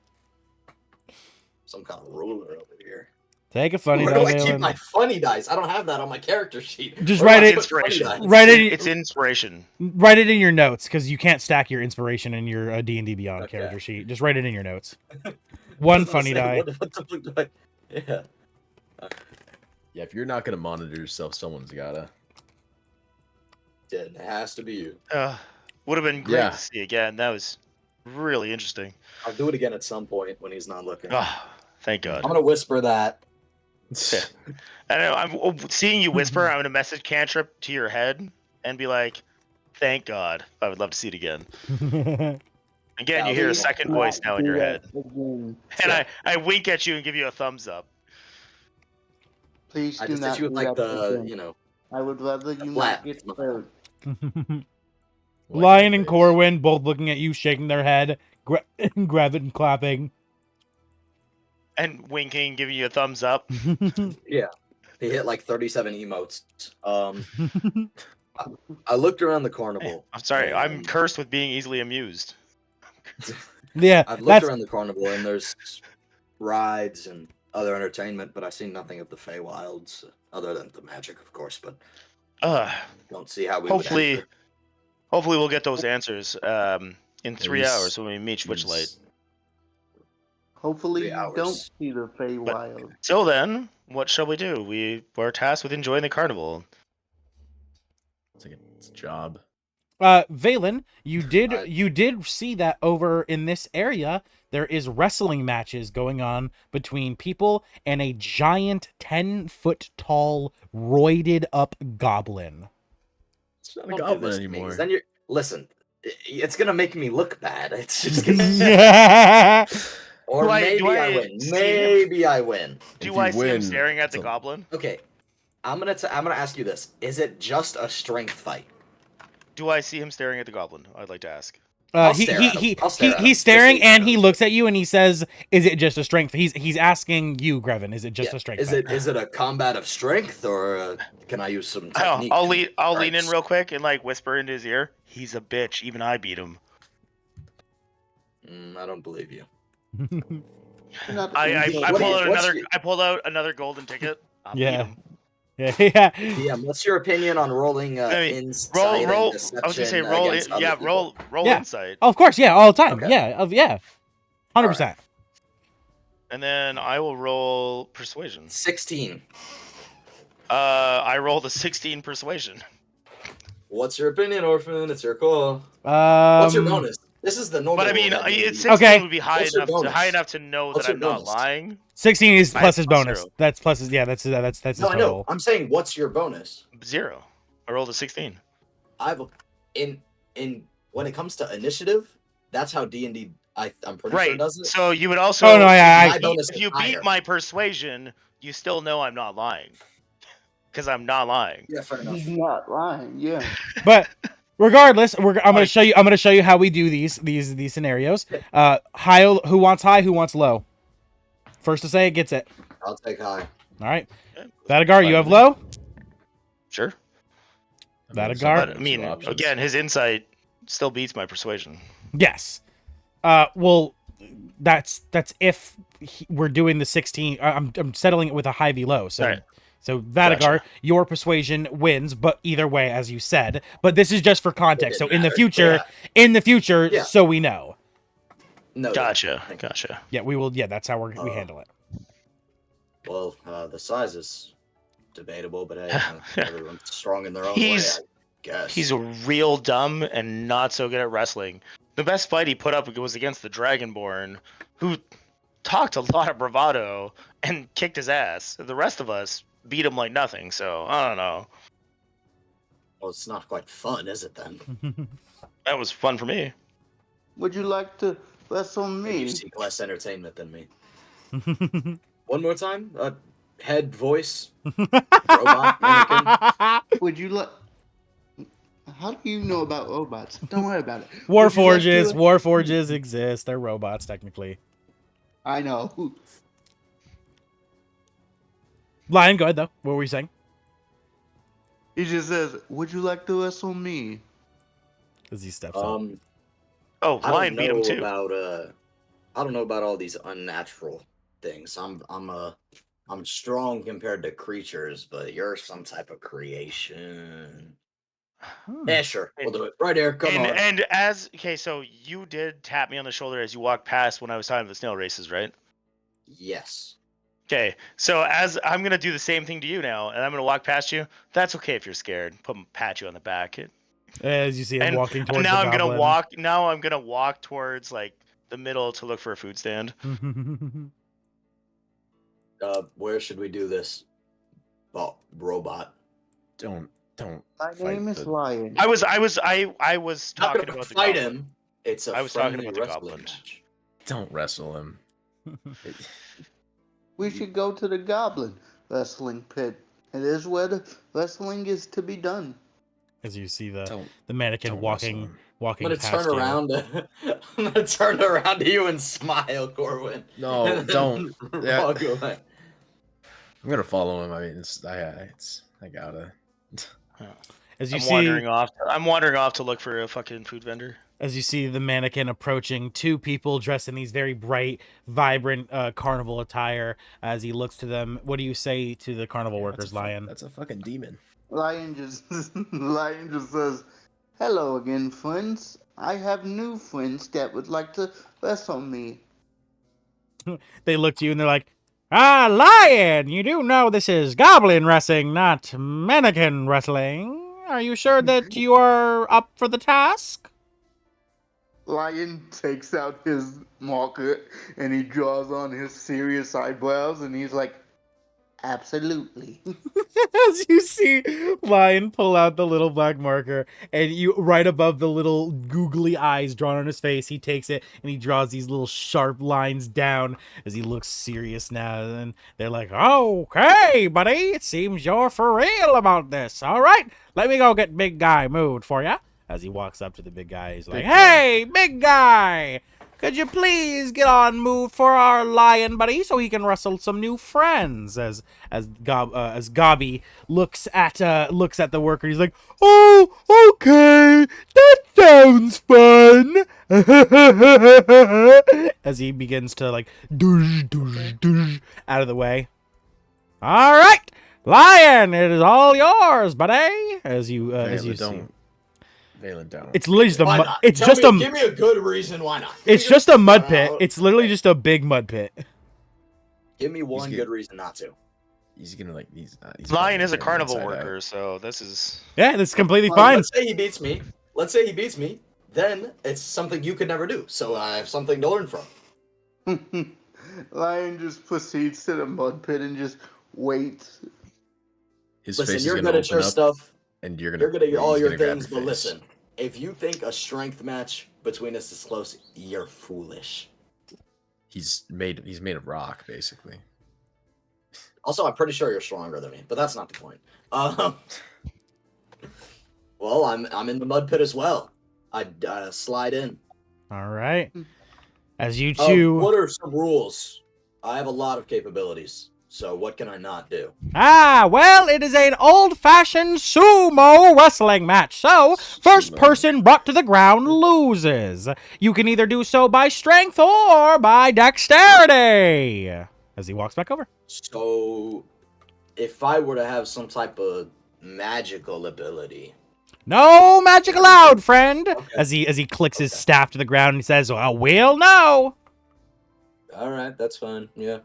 some kind of ruler over here. Take a funny Where die, do I keep Valen. my funny dice? I don't have that on my character sheet. Just Where do write I it- put funny Inspiration. dice? Write it- It's inspiration. Write it in your notes because you can't stack your inspiration in your D&D Beyond Okay. character sheet. Just write it in your notes. One That's what I'm funny saying. die. What the fuck do I? Yeah. Yeah, if you're not gonna monitor yourself, someone's gotta. It has to be you. Would have been great Yeah. to see again. That was really interesting. I'll do it again at some point when he's not looking. Ah, thank God. I'm gonna whisper that. Yeah. I know. I'm seeing you whisper. I'm gonna message Cantrip to your head and be like, "Thank God." I would love to see it again. Again, you hear a second voice now in your head, and I wink at you and give you a thumbs up. Please I do just not hit you with do like that the, again. you know, I would rather you flat. not get hurt. Lion and Corwin both looking at you, shaking their head, grab it and clapping. And winking, giving you a thumbs up. yeah. He hit like 37 emotes. I looked around the carnival. I'm sorry. I'm and cursed with being easily amused. Yeah, I've looked that's around the carnival and there's rides and other entertainment, but I see nothing of the Feywilds other than the magic, of course. But don't see how we Hopefully- would enter. Hopefully, we'll get those answers in 3 Use- hours when we meet Witchlight. Hopefully 3 you hours. don't see the Feywild. Till then, what shall we do? We were tasked with enjoying the carnival. It's like it's a job. Valen, you did I- you did see that over in this area there is wrestling matches going on between people and a giant 10-foot tall roided up goblin. It's not a Don't do goblin this to me, 'cause anymore. Then you're listen. It's gonna make me look bad. It's just gonna. Or Do I- maybe do I, I win. see- Maybe I win. Do If I you see him win, staring at the it's a- goblin? Okay, I'm gonna ask you this: is it just a strength fight? Do I see him staring at the goblin? I'd like to ask. I'll stare at him. I'll stare at him. He's staring Just so you and he know. looks at you and he says, "Is it just a strength?" He's asking you, Grevin. Is it just Yeah. a strength? Is fight? it a combat of strength, or can I use some I'll, technique? I'll lean in Strikes? real quick and like whisper into his ear. He's a bitch. Even I beat him. I don't believe you. You're not I easy. pulled out what's another. your- I pulled out another golden ticket. I beat Yeah. him. Yeah. DM, what's your opinion on rolling I mean, insight roll. and deception I was gonna say roll. against other Yeah, people? roll Yeah. insight, Oh, of course, yeah, all the time. Okay. Yeah, 100%. and then I will roll persuasion. 16. I rolled a 16 persuasion. What's your opinion, Orphan? It's your call. What's your bonus? This is the normal. But I mean, roll that you it's need. 16 Okay. would be high What's your enough, bonus? high enough to know What's that your I'm not bonus? lying. 16 is I plus have his plus bonus. 0. That's plus his, yeah, that's his No, I know. total. I'm saying, what's your bonus? 0. I rolled a 16. I've in when it comes to initiative, that's how D&D I'm pretty sure Right. does it. So you would also. Oh, no, yeah, My bonus If is you higher. beat my persuasion, you still know I'm not lying. Because I'm not lying. Yeah, fair enough. He's not lying. Yeah. But regardless, I'm gonna Like- show you. I'm gonna show you how we do these scenarios. High. Who wants high? Who wants low? First to say it gets it. I'll take high. All right. Yeah, Vadagar, you have low. Sure. That a it's guard? But I two mean, options. again, his insight still beats my persuasion. Yes. Well, that's if we're doing the 16. I'm settling it with a high v low. So. Alright. So Vadagar, Gotcha. your persuasion wins, but either way, as you said. But this is just for context. So didn't in the matter. future, Yeah. so we know. No. Gotcha. Yeah, we will. Yeah, that's how we handle it. Well, the size is debatable, but everyone's strong in their own way, He's- I guess. He's real dumb and not so good at wrestling. The best fight he put up was against the Dragonborn, who talked a lot of bravado and kicked his ass. The rest of us beat him like nothing, so I don't know. Well, it's not quite fun, is it then? That was fun for me. Would you like to wrestle me? You seek less entertainment than me. One more time. Head, voice, robot, mannequin. Would you like? How do you know about robots? Don't worry about it. Would you like to- Warforges exist. They're robots technically. I know. Lion, go ahead though. What were you saying? He just says, "Would you like to wrestle me?" As he steps up. Oh, I Lion don't beat him know too. about I don't know about all these unnatural things. I'm strong compared to creatures, but you're some type of creation. Yeah, sure. We'll do it. Right here. Come on. And so you did tap me on the shoulder as you walked past when I was talking the snail races, right? Yes. Okay, so as I'm gonna do the same thing to you now, and I'm gonna walk past you. That's okay if you're scared. Pat you on the back. As you see him And walking towards now the I'm gonna goblin. walk. Now I'm gonna walk towards like the middle to look for a food stand. Where should we do this? Oh, robot. Don't My fight name is the- Lion. I was Not talking gonna about the fight goblin. him. It's a I was talking friendly about the wrestling goblin. match. don't wrestle him. We should go to the Goblin Wrestling Pit. It is where the wrestling is to be done. As you see the Don't mannequin don't walking wrestle him. walking I'm gonna past turn you. around. I'm gonna turn around to you and smile, Corwin. No, And then don't. Yeah. walk away. I'm gonna follow him. I mean, I gotta. As you I'm see wandering off. I'm wandering off to look for a fucking food vendor. as you see the mannequin approaching, two people dressed in these very bright, vibrant carnival attire. As he looks to them, what do you say to the carnival Yeah, workers, Lion? That's a fucking demon. Lion just says, "Hello again, friends. I have new friends that would like to wrestle me." They look to you and they're like, "Ah, Lion, you do know this is goblin wrestling, not mannequin wrestling. Are you sure that you are up for the task?" Lion takes out his marker and he draws on his serious eyebrows and he's like, "Absolutely." As you see Lion pull out the little black marker, and you right above the little googly eyes drawn on his face, he takes it and he draws these little sharp lines down as he looks serious now. And they're like, "Okay, buddy, it seems you're for real about this. All right, let me go get big guy moved for you." As he walks up to the big guy, he's like, Big guy. "Hey, big guy, could you please get on move for our lion buddy so he can wrestle some new friends?" As Gobby looks at the worker, he's like, "Oh, okay, that sounds fun." As he begins to like douche out of the way. "All right, Lion, it is all yours, buddy. As you see. Valen, don't. It's literally just a Why mud. not? It's Tell just me, give me a good reason why not. It's just a mud pit. It's literally just a big mud pit. Give me one good. good reason not to. He's gonna like he's Lion is a gonna carnival inside out. worker, so this is. Yeah, that's completely Well, fine. Let's say he beats me. Then it's something you could never do. So I have something to learn from. Lion just proceeds to the mud pit and just waits. His Listen, face you're is good gonna at your open up, stuff. and you're You're gonna good at all he's your gonna grab things, but face. listen, if you think a strength match between us is close, you're foolish. He's made of rock, basically. Also, I'm pretty sure you're stronger than me, but that's not the point. Well, I'm in the mud pit as well. I slide in. All right. As you two. What are some rules? I have a lot of capabilities, so what can I not do? Well, it is an old-fashioned sumo wrestling match. So, first Sumo. person brought to the ground loses. You can either do so by strength or by dexterity. As he walks back over. So, if I were to have some type of magical ability, No magic allowed, friend. Okay. As he clicks his staff to the ground and he says, "Well, we'll know." all right, that's fine. Yeah.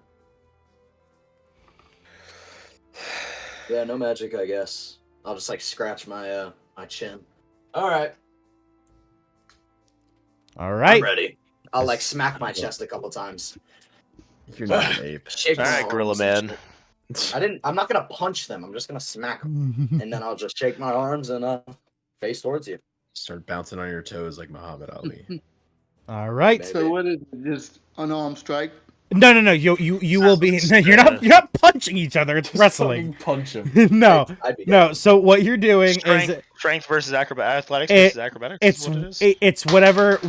Yeah, no magic, I guess. I'll just like scratch my my chin. All right, All I'm right. ready. I'll like smack my chest a couple times. You're not an ape. Shake All my right, Gorilla arms and Man. shit. I'm not gonna punch them. I'm just gonna smack them, and then I'll just shake my arms and face towards you. Start bouncing on your toes like Muhammad Ali. All right. Maybe. So what is it? Just unarmed strike? No. You will be. No, you're not punching each other. It's wrestling. Punch him. No. I'd be No. down. So what you're doing is Strength versus athletics It- versus acrobatics. it's is what it is. it's whatever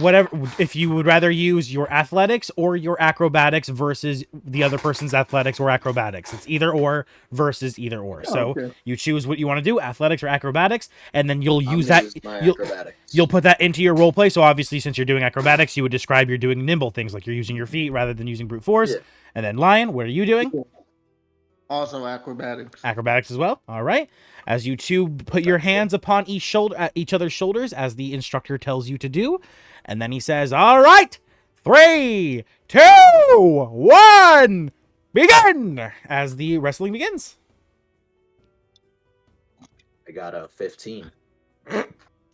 if you would rather use your athletics or your acrobatics versus the other person's athletics or acrobatics. It's either or versus either or. So Okay. you choose what you want to do, athletics or acrobatics, and then you'll I'm use gonna that. use my You'll acrobatics. you'll put that into your role play. So obviously, since you're doing acrobatics, you would describe you're doing nimble things like you're using your feet rather than using brute force. Yeah. And then Lion, what are you doing? Also acrobatics. Acrobatics as well. All right. As you two put your hands upon each other's shoulders, as the instructor tells you to do, and then he says, "All right, 3, 2, 1, begin!" As the wrestling begins. I got a 15.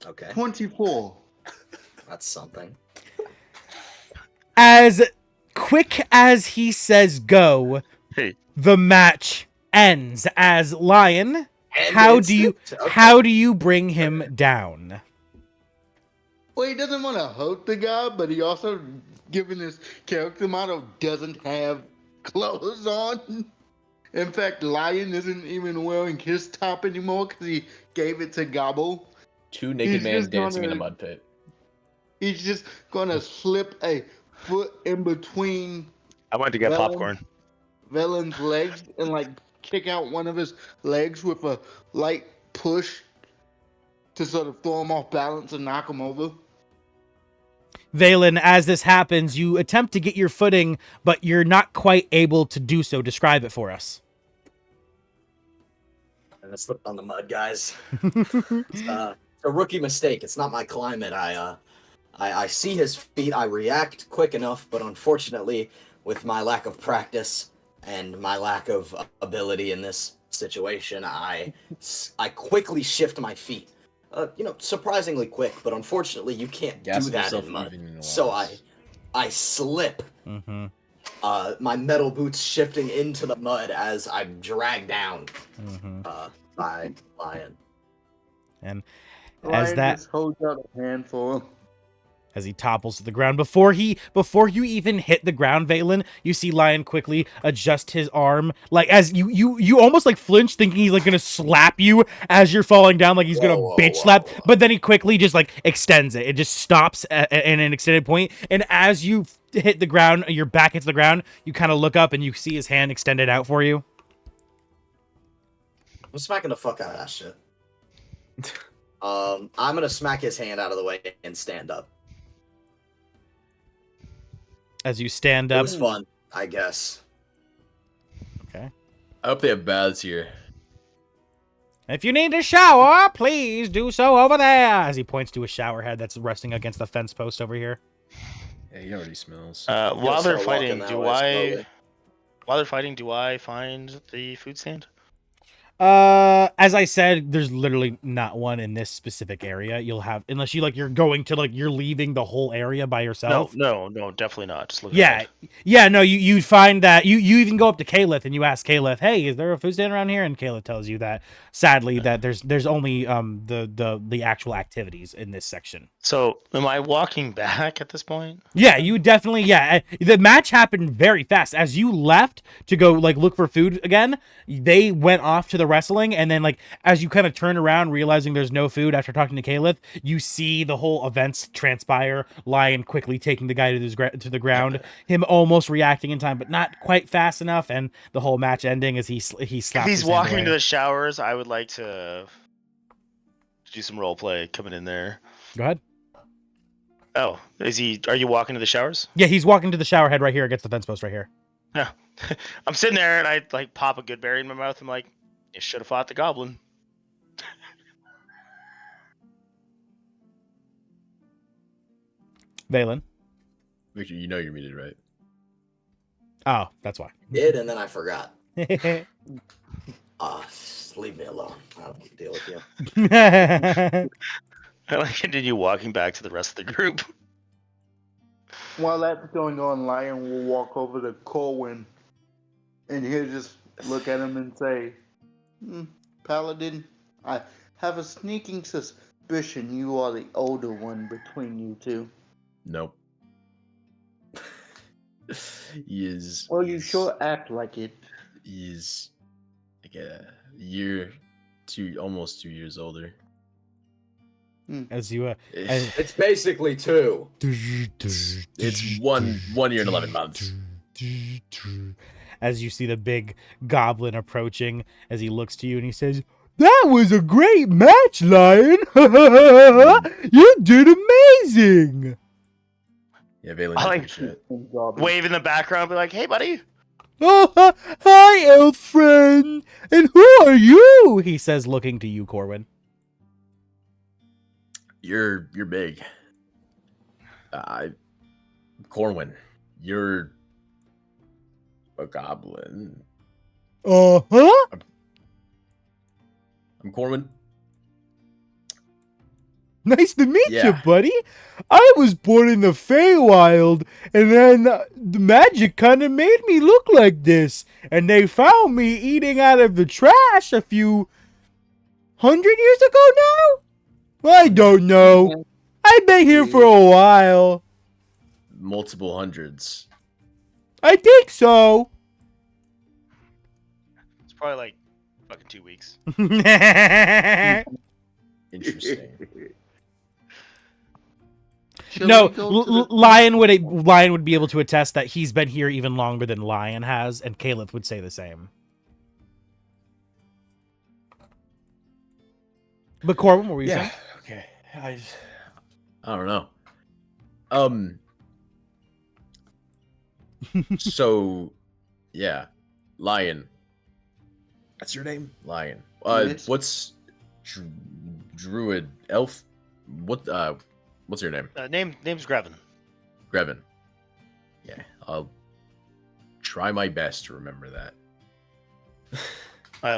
Okay, 24. that's something. As quick as he says go, Hey. the match ends. As Lion, And how do you instant. Okay. how do you bring him down? Well, he doesn't want to hurt the guy, but he also, given his character model, doesn't have clothes on. In fact, Lion isn't even wearing his top anymore because he gave it to Gobble. Two naked He's men just dancing in a gonna- mud pit. He's just gonna slip a foot in between I went to get Well, popcorn. Velen's legs and like kick out one of his legs with a light push to sort of throw him off balance and knock him over. Valen, as this happens, you attempt to get your footing, but you're not quite able to do so. Describe it for us. And I slipped on the mud, guys. It's a rookie mistake. It's not my climate. I see his feet. I react quick enough, but unfortunately, with my lack of practice and my lack of ability in this situation, I quickly shift my feet. Surprisingly quick, but unfortunately, you can't Gas do that yourself in mud. even in the So walls. I slip. Mm-hmm. My metal boots shifting into the mud as I'm dragged down Mm-hmm. by Lion. And Lion that- just holds out a hand for him. as he topples to the ground, before you even hit the ground, Valen, you see Lion quickly adjust his arm, like as you almost like flinch, thinking he's like gonna slap you as you're falling down, like he's gonna bitch slap, but then he quickly just like extends it. It just stops at an extended point, and as you hit the ground, your back hits the ground, you kind of look up and you see his hand extended out for you. I'm smacking the fuck out of that shit. I'm gonna smack his hand out of the way and stand up. As you stand It up, was fun, I guess. okay. I hope they have baths here. If you need a shower, please do so over there. As he points to a shower head that's resting against the fence post over here. Yeah, he already smells. While they're start walking fighting, that way slowly. do I find the food stand? As I said, there's literally not one in this specific area. You'll have, unless you you're going to you're leaving the whole area by yourself. No, definitely not. Just look Yeah, no, you find that you even go up to Caliph and you ask Caliph, hey, is there a food stand around here? And Caliph tells you that sadly that there's only the actual activities in this section. So, am I walking back at this point? Yeah, you definitely the match happened very fast. As you left to go look for food again, they went off to the wrestling, and then as you kind of turn around realizing there's no food after talking to Caliph, you see the whole events transpire. Lion quickly taking the guy to the ground, him almost reacting in time but not quite fast enough, and the whole match ending as he slaps If he's his hand walking away. to the showers, I would like to do some role play coming in there. Go ahead. Oh, are you walking to the showers? Yeah, he's walking to the shower head right here against the fence post right here. Yeah. I'm sitting there and I pop a good berry in my mouth. I'm like, you should have fought the goblin. Valen. Victor, you know you're muted, right? Oh, that's why. Did, and then I forgot. Leave me alone. I don't want to deal with you. I like continue walking back to the rest of the group. While that's going on, Lion will walk over to Corwin, and he'll just look at him and say, Paladin, I have a sneaking suspicion you are the older one between you two. Nope. He is. Well, you sure act like it. He's like a almost 2 years older. As you It's basically 2. It's one year and 11 months. As you see the big goblin approaching, as he looks to you and he says, "That was a great match, Lion. You did amazing." Yeah, Valen. I like shit. wave in the background, be like, "Hey, buddy." Oh, hi, elf friend. And who are you? He says, looking to you, Corwin. You're big. Corwin, you're a goblin. Uh-huh. I'm Corwin. Nice to meet you, Yeah. buddy. I was born in the Feywild, and then the magic kind of made me look like this. And they found me eating out of the trash a few 100 years ago now? I don't know. I've been here for a while. Multiple hundreds. I think so. It's probably like fucking 2 weeks. Interesting. Shall No, we go to the- Lion would be able to attest that he's been here even longer than Lion has, and Caliph would say the same. But Corbin, what were you saying? Okay. I don't know. So, yeah, Lion. That's your name, Lion. Yes. What's druid elf? What's your name? Name's Grevin. Grevin. Yeah, I'll try my best to remember that.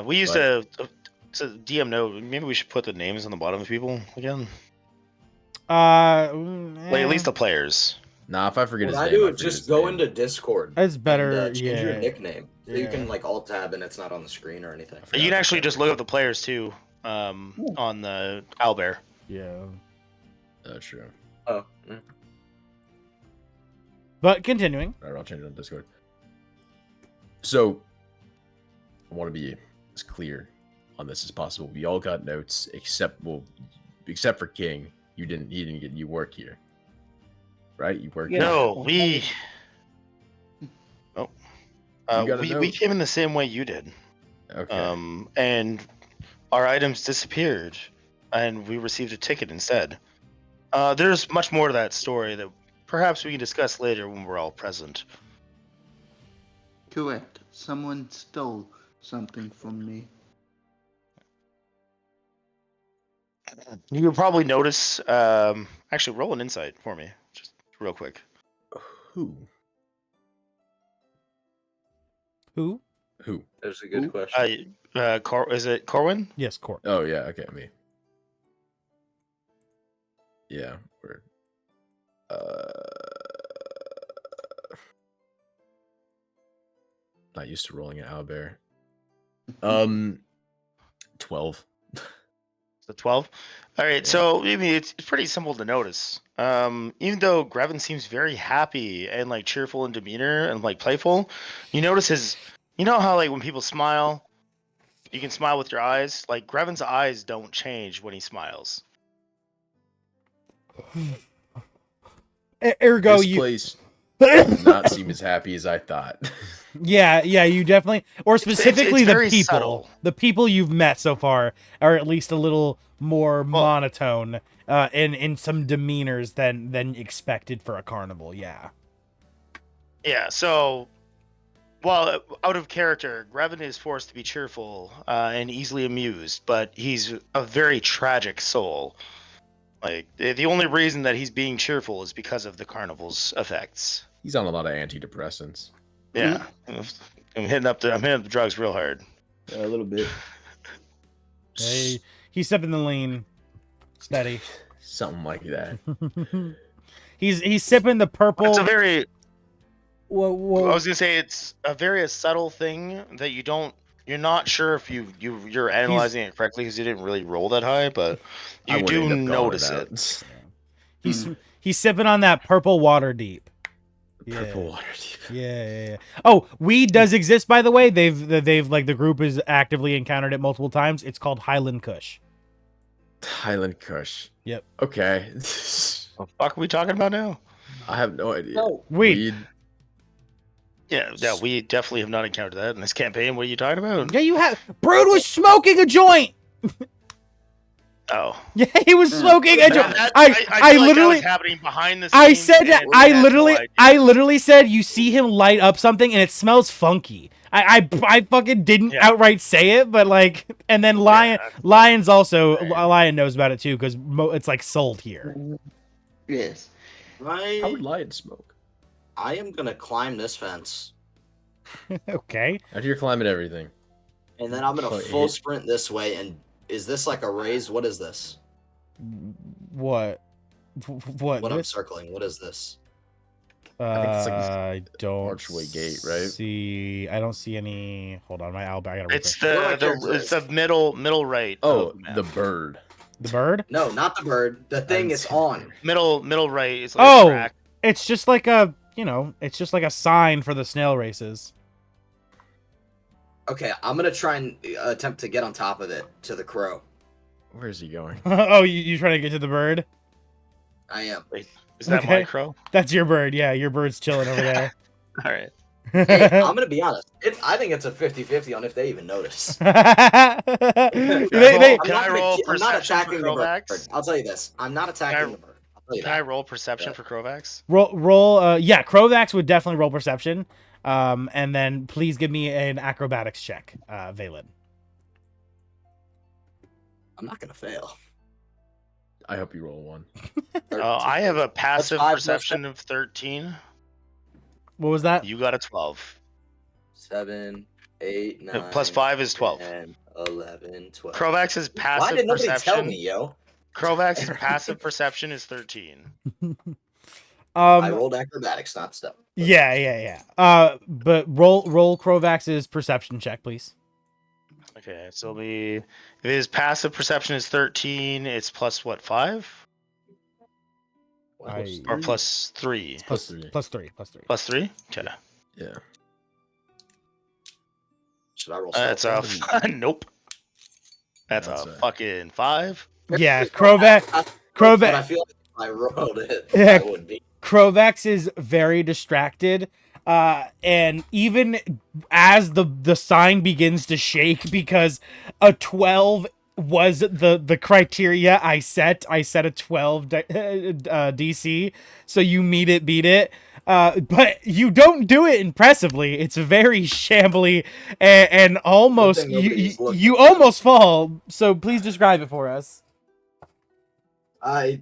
We used to DM note. Maybe we should put the names on the bottom of people again. Like at least the players. Nah, if I forget his What I name, do I is forget just his go name. into Discord. That's better, And, change your yeah. nickname. So you Yeah. can alt tab and it's not on the screen or anything. I forgot You can about actually that. just look up the players too, on the owlbear. Yeah. That's true. Oh. But continuing. Alright, I'll change it on Discord. So, I want to be as clear on this as possible. We all got notes, except for King. He didn't get. You work here, right? You work. Yeah. here. No, we. Oh. You got a We note. came in the same way you did. Okay. And our items disappeared, and we received a ticket instead. There's much more to that story that perhaps we can discuss later when we're all present. Correct. Someone stole something from me. You will probably notice. Actually, roll an insight for me, just real quick. Who? Who? Who? That's a good question. Is it Corwin? Yes, Cor. Oh yeah, okay, me. Yeah, we're not used to rolling an owlbear. 12. The 12. All right, Yeah. so I mean it's pretty simple to notice. Even though Grevin seems very happy and like cheerful in demeanor and like playful, you notice his. You know how like when people smile, you can smile with your eyes. Like Grevin's eyes don't change when he smiles. Ergo, This you. place does not seem as happy as I thought. Yeah, you definitely, or specifically it's the very people, subtle. the people you've met so far are at least a little more monotone in some demeanors than expected for a carnival. Yeah. Yeah. So, while out of character, Grevin is forced to be cheerful and easily amused, but he's a very tragic soul. Like the only reason that he's being cheerful is because of the carnival's effects. He's on a lot of antidepressants. Yeah, I'm hitting up the drugs real hard. A little bit. Hey, he's stepping the lane, steady. Something like that. he's sipping the purple. It's a very. Whoa. I was gonna say it's a very subtle thing that you're not sure if you're analyzing it correctly because you didn't really roll that high, but I you would do end up calling notice out. it. He's sipping on that purple water deep. Purple water deep. Yeah. Oh, weed does exist, by the way. They've like the group has actively encountered it multiple times. It's called Highland Kush. Highland Kush. Yep. Okay. What the fuck are we talking about now? I have no idea. No. Weed. Yeah, we definitely have not encountered that in this campaign. What are you talking about? Yeah, you have. Brood was smoking a joint. Oh, Yeah, he was smoking a joint. I feel like literally. that was happening behind the scenes. I said that. and we had no idea. I literally said you see him light up something and it smells funky. I fucking didn't outright say it, but like, and then Lion's also Lion knows about it too because it's like sold here. Yes. How would lion smoke? I am gonna climb this fence, Okay. After you're climbing everything. and then I'm gonna Oh, full it- sprint this way. And is this like a raise? What is this? What? What I'm this? circling? What is this? think it's like this I don't archway gate, right? see. I don't see any. Hold on, my Albert. I gotta It's refresh. it's the middle right. Oh, of map. the bird. The bird. No, not the bird. The thing it's on. middle right. It's like Oh, a track. it's just like a it's just like a sign for the snail races. Okay, I'm gonna try and attempt to get on top of it to the crow. Where is he going? Oh, you trying to get to the bird? I am. Wait, is that Okay. my crow? That's your bird. Yeah, your bird's chilling over there. All right. Hey, I'm gonna be honest. I think it's a 50-50 on if they even notice. they, Can I roll I'm not perception attacking for the bird. Kovacs? I'll tell you this. I'm not attacking the bird. I'll tell you Can I that. roll perception for Kovacs? roll. Yeah, Krovax would definitely roll perception. And then please give me an acrobatics check, Valen. I'm not gonna fail. I hope you roll one. I have a passive 5 perception of 13. What was that? You got a 12. 7, 8, 9. Plus 5 is 12. 10, 11, 12. Krovax's Why passive did nobody perception. tell me, yo? Krovax's passive perception is 13. I rolled acrobatics, not stuff. Yeah. But roll Krovax's perception check, please. Okay, so it'll be if his passive perception is 13, it's plus what, 5? Or plus 3? Plus 3. Plus 3. Plus 3? Okay. Yeah. Should I roll That's a nope. That's That's a a- fucking 5. Yeah, Krovax. But I feel like if I rolled it, Yeah. I would be. Krovax is very distracted, and even as the sign begins to shake because a 12 was the criteria I set a 12 DC, so you beat it. But you don't do it impressively. It's very shambly and almost Good thing nobody's looking. you almost fall. So please describe it for us. I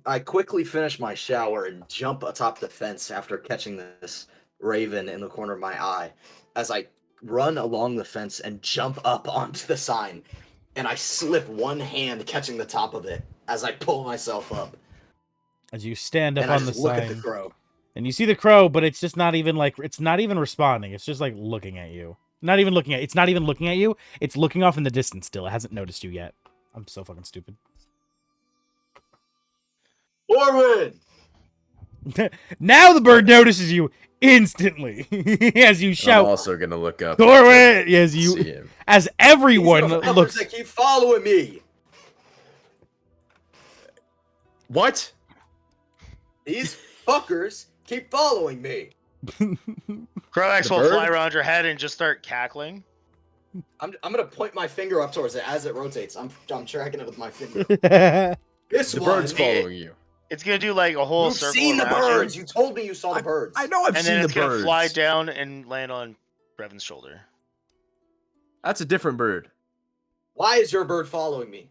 I quickly finish my shower and jump atop the fence after catching this raven in the corner of my eye. As I run along the fence and jump up onto the sign, and I slip one hand catching the top of it as I pull myself up. As you stand up And I on the just look at sign, the crow. and you see the crow, but it's just not even like it's not even responding. It's just like looking at you. Not even looking at. It's not even looking at you. It's looking off in the distance still. It hasn't noticed you yet. I'm so fucking stupid. Forward! Now the bird notices you instantly as you I'm shout, also gonna look up. "Corwin!" to As see you, him. as everyone These are the fuckers looks. that keep following me. What? These fuckers keep following me. Crowax The will fly bird? around your head and just start cackling. I'm gonna point my finger up towards it as it rotates. I'm tracking it with my finger. This The one. bird's following you. It's gonna do like a whole You've circle seen the around birds. you, You told me you saw the birds. I know I've and seen then the it's gonna birds. fly down and land on Revan's shoulder. That's a different bird. Why is your bird following me?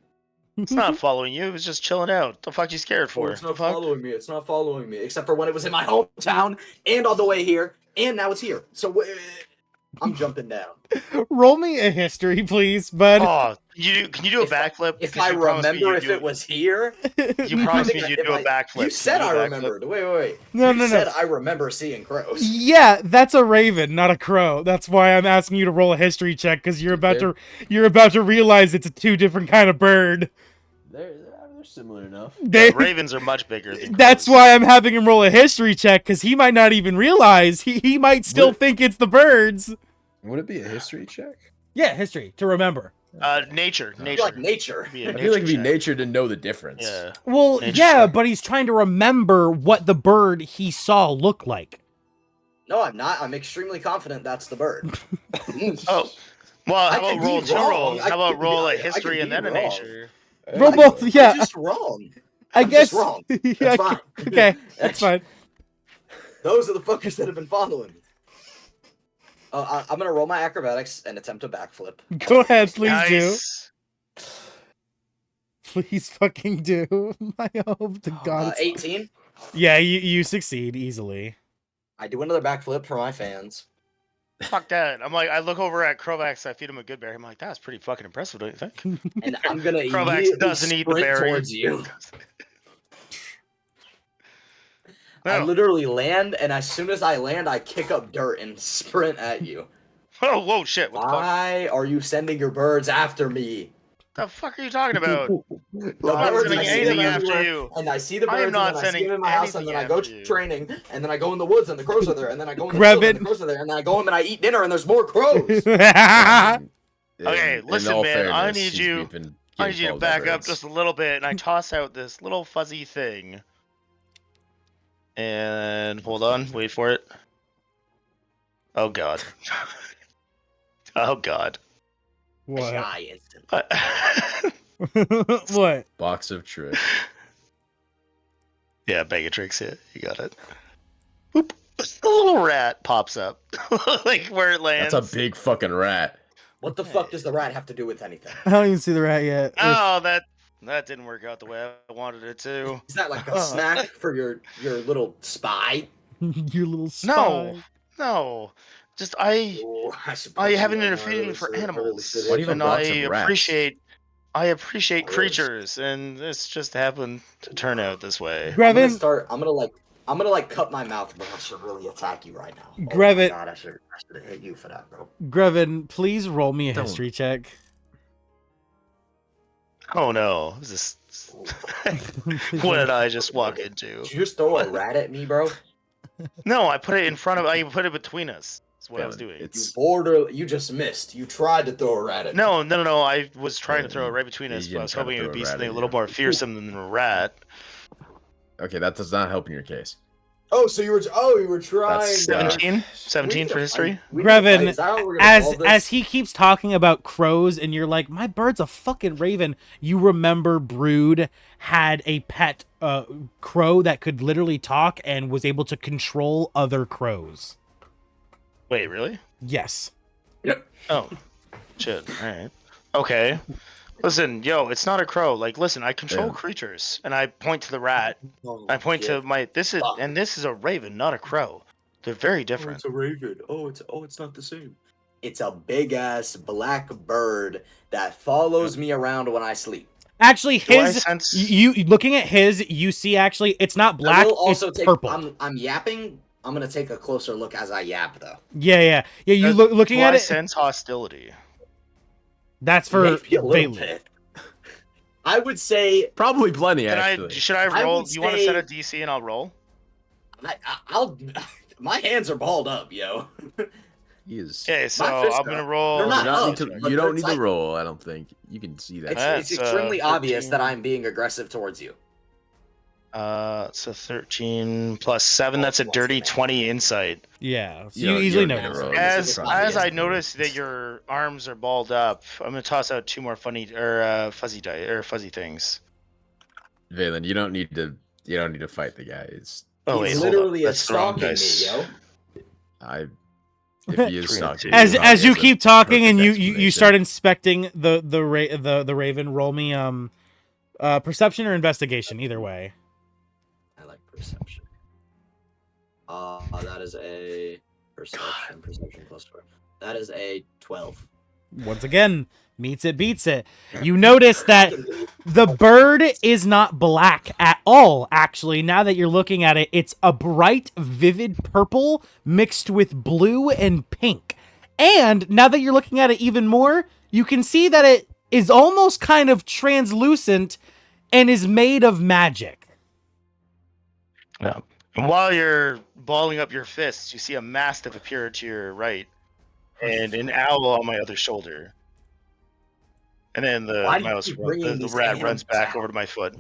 It's not following you. It was just chilling out. The fuck you scared for? It's not Fuck? following me. It's not following me. Except for when it was in my hometown and on the way here, and now it's here. So I'm jumping down. Roll me a history, please, bud. Oh, can you do a backflip? If Because I you promised me remember you'd if do it was here, You promised me I- you'd if do a I- backflip. You Can said do a I backflip? remembered. Wait. No, You no, said no. I remember seeing crows. Yeah, that's a raven, not a crow. That's why I'm asking you to roll a history check because you're about to realize it's a two different kind of bird. They're similar enough. They- Ravens are much bigger than That's crows. why I'm having him roll a history check because he might not even realize he might still What? think it's the birds. Would it be a history check? Yeah, history to remember. Nature. I feel like nature. Be a I feel like it'd be check. nature to know the difference. Yeah. Well, Nature yeah, check. but he's trying to remember what the bird he saw looked like. No, I'm not. I'm extremely confident that's the bird. Oh, well, I how could about be roll two wrong. rolls? I How about could roll be- a I history could and be then a wrong. nature? Roll both, yeah. I'm just wrong. I I'm guess. just wrong. Yeah, That's fine. Okay, that's fine. Those are the fuckers that have been following me. I'm gonna roll my acrobatics and attempt a backflip. Go ahead, please Nice. do. Please fucking do. I hope to God. it's- 18. Yeah, you succeed easily. I do another backflip for my fans. Fuck that. I'm like, I look over at Crovax, I feed him a good berry. I'm like, that's pretty fucking impressive, don't you think? And I'm gonna Crovax immediately doesn't eat the sprint berry. towards you. No. I literally land, and as soon as I land, I kick up dirt and sprint at you. Oh, whoa, shit. What the fuck? Why are you sending your birds after me? The fuck are you talking about? The I'm not birds, sending I see them anything after everywhere, you. And I see the I am birds, not and then I see sending them in my house, and then I anything go after you. training, and then I go in the woods, and the crows are there, and then I go in the field, and the crows are there, and then I go home and I eat dinner, and there's more crows. Okay, In listen, all man, I fairness, need he's you- been I getting need you to followed by back up birds. just a little bit, and I toss out this little fuzzy thing. And hold on, wait for it. Oh god. Oh god. I What? die instantly. What? Box of tricks. Yeah, Begatrix, yeah, you got it. Boop. A little rat pops up. Like where it lands. That's a big fucking rat. What the fuck does the rat have to do with anything? I don't even see the rat yet. Oh, that didn't work out the way I wanted it to. Is that like a snack for your little spy? Your little spy. No. Just I Oh, I have an affinity for animals. Why do you have a And box I of rats? appreciate Gross. creatures, and this just happened to turn out this way. Grevin, I'm gonna cut my mouth, but I should really attack you right now. Oh my Grevin. God, I should have hit you for that, bro. Grevin, please roll me a Don't. history check. Oh no, is this what did I just walk into? Did you just throw a rat at me, bro? No, I put it between us. That's what I was doing. You just missed. You tried to throw a rat at me. No, I was trying to throw it right between us, You but I was didn't try to hoping it would throw a be rat something at a little you. more fearsome than a rat. Okay, that does not help in your case. Oh, so you were trying. That's, to- 17? 17 for history? We need to fight. Grevin, Is that how we're gonna solve this? as he keeps talking about crows and you're like, my bird's a fucking raven, you remember Brood had a pet crow that could literally talk and was able to control other crows. Wait, really? Yes. Oh, shit. All right. Okay. Listen, yo, it's not a crow. Like, listen, I control Yeah. creatures, and I point to the rat. Oh, I point to yeah. my this is a raven, not a crow. They're very different. a raven. It's not the same. It's a big ass black bird that follows me around when I sleep. Actually, Do I his sense? you looking at his, you see actually it's not black, I will also it's take. purple. I'm yapping. I'm gonna take a closer look as I yap though. Yeah. You looking Do at I it. sense hostility? That's for Maybe a little Valen. bit. I would say Probably plenty, Can actually. should I I roll? would Do you want to set a say- DC and I'll roll? I'll. My hands are balled up, yo. He is. Okay, so fists I'm gonna up. roll. They're You not don't up, need to, but you don't they're need to tight. roll, I don't think. You can see that. That's, It's extremely obvious 13. that I'm being aggressive towards you. So 13 plus 7. That's a Plus dirty the 20 insight. Yeah, so You you don't- easily you don't need notice. to roll. it. As it's as obvious. I notice that your arms are balled up, I'm gonna toss out 2 more fuzzy things. Valen, you don't need to fight the guy. It's Oh He's wait, hold up. literally That's the wrong stalking me, dice. yo. I if he is 3 and stalking 2. As you, as you it's a keep talking and perfect you start inspecting the raven, roll me perception or investigation, either way. I like perception. That is a perception plus 4. That is a 12. Once again, meets it, beats it. You notice that the bird is not black at all, actually. Now that you're looking at it, it's a bright, vivid purple mixed with blue and pink. And now that you're looking at it even more, you can see that it is almost kind of translucent and is made of magic. Yeah. And while you're balling up your fists, you see a mastiff appear to your right, and an owl on my other shoulder. And then Why do you mouse, keep bringing the these rat animals runs back out? over to my foot.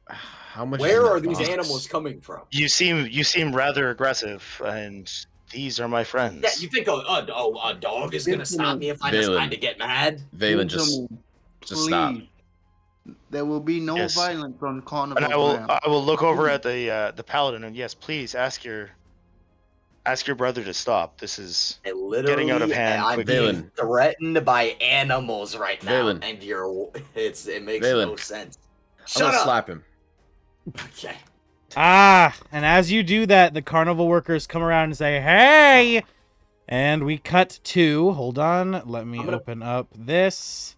How much? Where is in are the these box? animals coming from? You seem rather aggressive, and these are my friends. Yeah, you think a dog is gonna stop me if I Valen. decide to get mad? Valen, just Gentlemen, stop. please. There will be no Yes. violence on Carnival And I ground. will look over at the paladin, and yes, please ask your brother to stop. This is I literally, getting out of hand I'm quickly. being Valen. threatened by animals right now, Valen. and it makes Valen. no sense. I'm Shut gonna up. slap him. Okay. And as you do that, the carnival workers come around and say, "Hey!" And we cut to, hold on, let me open up this.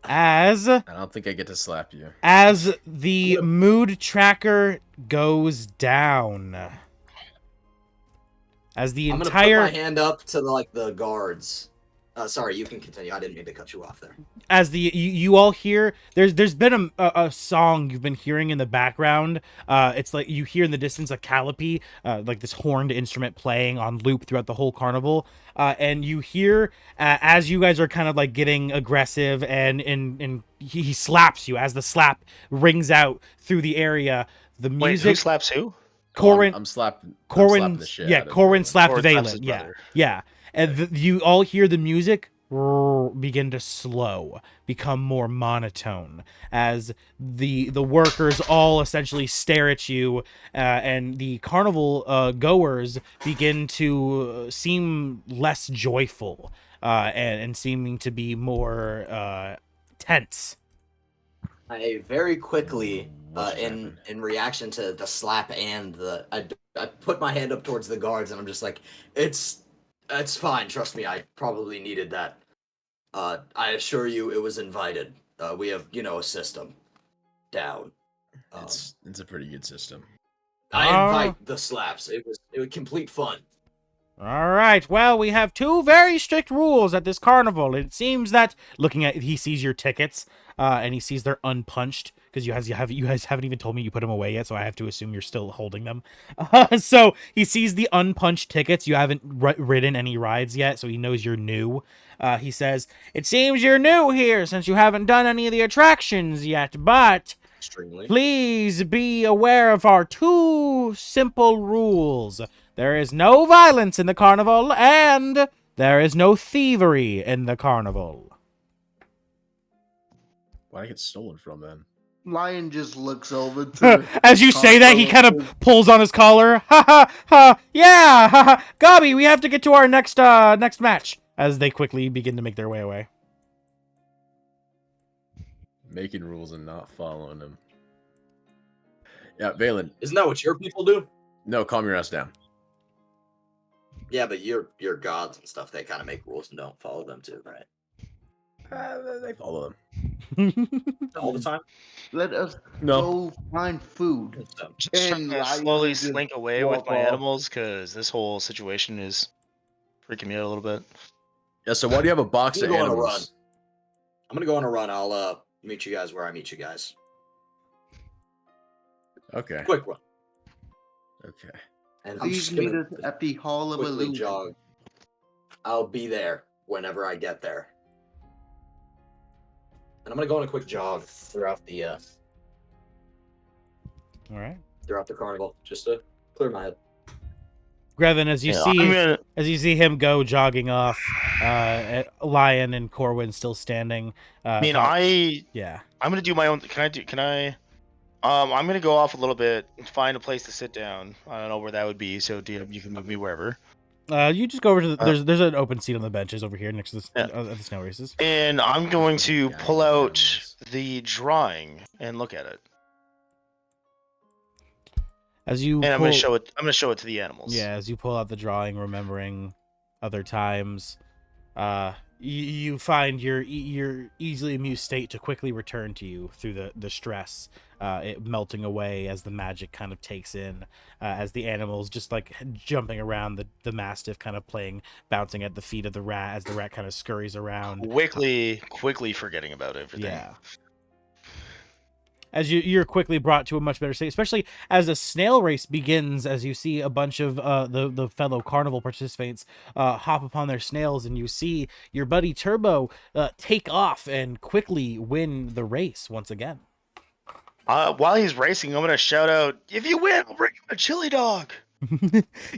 As I don't think I get to slap you. the mood tracker goes down. As the I'm gonna entire put my hand up to the guards. Sorry, you can continue. I didn't mean to cut you off there. as the you all hear, there's been a song you've been hearing in the background. It's like you hear in the distance a calliope, like this horned instrument playing on loop throughout the whole carnival. And you hear as you guys are kind of like getting aggressive, and he slaps you as the slap rings out through the area. The Wait, music. who slaps who? Corwin, I'm slapping Corwin, the shit yeah, out of Corwin Valen. slapped Corwin slaps his Valen. Yeah, brother. yeah. And you all hear the music begin to slow, become more monotone as the workers all essentially stare at you, and the carnival goers begin to seem less joyful, and seeming to be more tense. I very quickly, What just in happened? reaction to the slap and I put my hand up towards the guards and I'm just like, it's fine. Trust me, I probably needed that. I assure you, it was invited. We have a system down. It's a pretty good system. I Ah. invite the slaps. It was complete fun. All right. Well, we have 2 very strict rules at this carnival. It seems that he sees your tickets, and he sees they're unpunched because you guys haven't even told me you put them away yet, so I have to assume you're still holding them. So he sees the unpunched tickets. You haven't ridden any rides yet, so he knows you're new. He says, "It seems you're new here since you haven't done any of the attractions yet, but Extremely. please be aware of our 2 simple rules. There is no violence in the carnival, and there is no thievery in the carnival." Why I get stolen from then? Lion just looks over to As you say that, he kind Carnival. of pulls on his collar. Ha ha ha! Yeah, ha ha! Gobby, we have to get to our next match. As they quickly begin to make their way away. Making rules and not following them. Yeah, Valen. Isn't that what your people do? No, calm your ass down. Yeah, but your gods and stuff, they kind of make rules and don't follow them too, right? They follow them. All the time. Let us No. go find food. So, Just And trying to Lion slowly just slink away with walk my off. animals because this whole situation is freaking me out a little bit. Yeah, so why do you have a box I'm of gonna go on a run. animals? I'm gonna go on a run. I'll meet you guys where I meet you guys. Okay. Quick run. Okay. And I'm Please just meet gonna us at the Hall of quickly Illusion. jog. I'll be there whenever I get there. And I'm gonna go on a quick jog throughout the All right. carnival, just to clear my head. Grevin, as you Yeah, see I'm gonna- as you see him go jogging off, Lion and Corwin still standing. I mean, about- I'm yeah. gonna do my own. Can I? I'm gonna go off a little bit and find a place to sit down. I don't know where that would be, so you can move me wherever. You just go over to the, there's an open seat on the benches over here next to the, Yeah. the snow races. And I'm going to Guys pull and out animals. the drawing and look at it. As you And I'm pull, gonna show it. I'm gonna show it to the animals. yeah, as you pull out the drawing, remembering other times, you find your easily amused state to quickly return to you through the stress, it melting away as the magic kind of takes in, as the animals just like jumping around, the mastiff kind of bouncing at the feet of the rat as the rat kind of scurries around. Quickly forgetting about everything. Yeah. As you're quickly brought to a much better state, especially as a snail race begins, as you see a bunch of the fellow carnival participants hop upon their snails, and you see your buddy Turbo take off and quickly win the race once again. While he's racing, I'm gonna shout out, "If you win, I'll bring you a chili dog."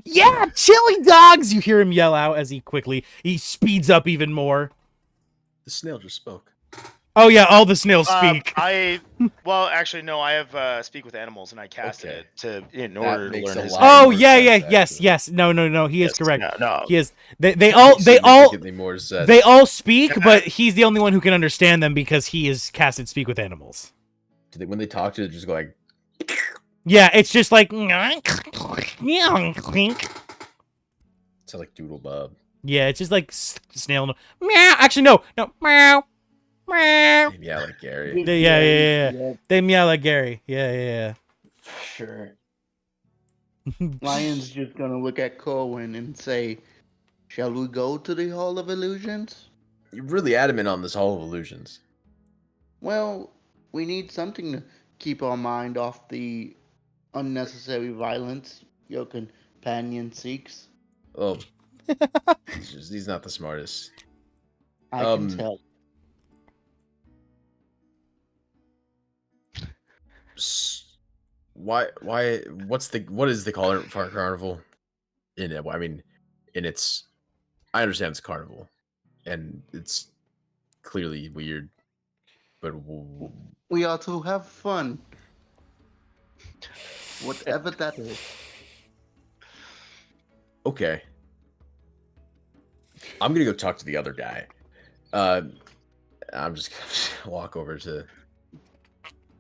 Yeah, chili dogs! You hear him yell out as he speeds up even more. The snail just spoke. Oh yeah, all the snails speak. Well, actually, no. I have speak with animals, and I casted Okay. it in order to makes learn a his. lot Oh more yeah, sense, yes. actually. No. He is Yes, correct. No. He is. They all Makes significantly more sense. They all speak, but he's the only one who can understand them because he is casted speak with animals. Do they, when they talk to it, just go like, Yeah, it's just like sound like Doodle Bob. yeah, it's just like snail. Meow. Actually, no, meow, meow. Yeah, like Gary. Yeah. They meow like Gary. Yeah. Sure. Lion's just gonna look at Corwin and say, "Shall we go to the Hall of Illusions?" You're really adamant on this Hall of Illusions. Well, we need something to keep our mind off the unnecessary violence your companion seeks. Oh, he's not the smartest. I can tell. Why? What is the carnival? In it, I mean, I understand it's a carnival, and it's clearly weird, but We are to have fun. Whatever that is. okay. I'm gonna go talk to the other guy. I'm just gonna walk over to.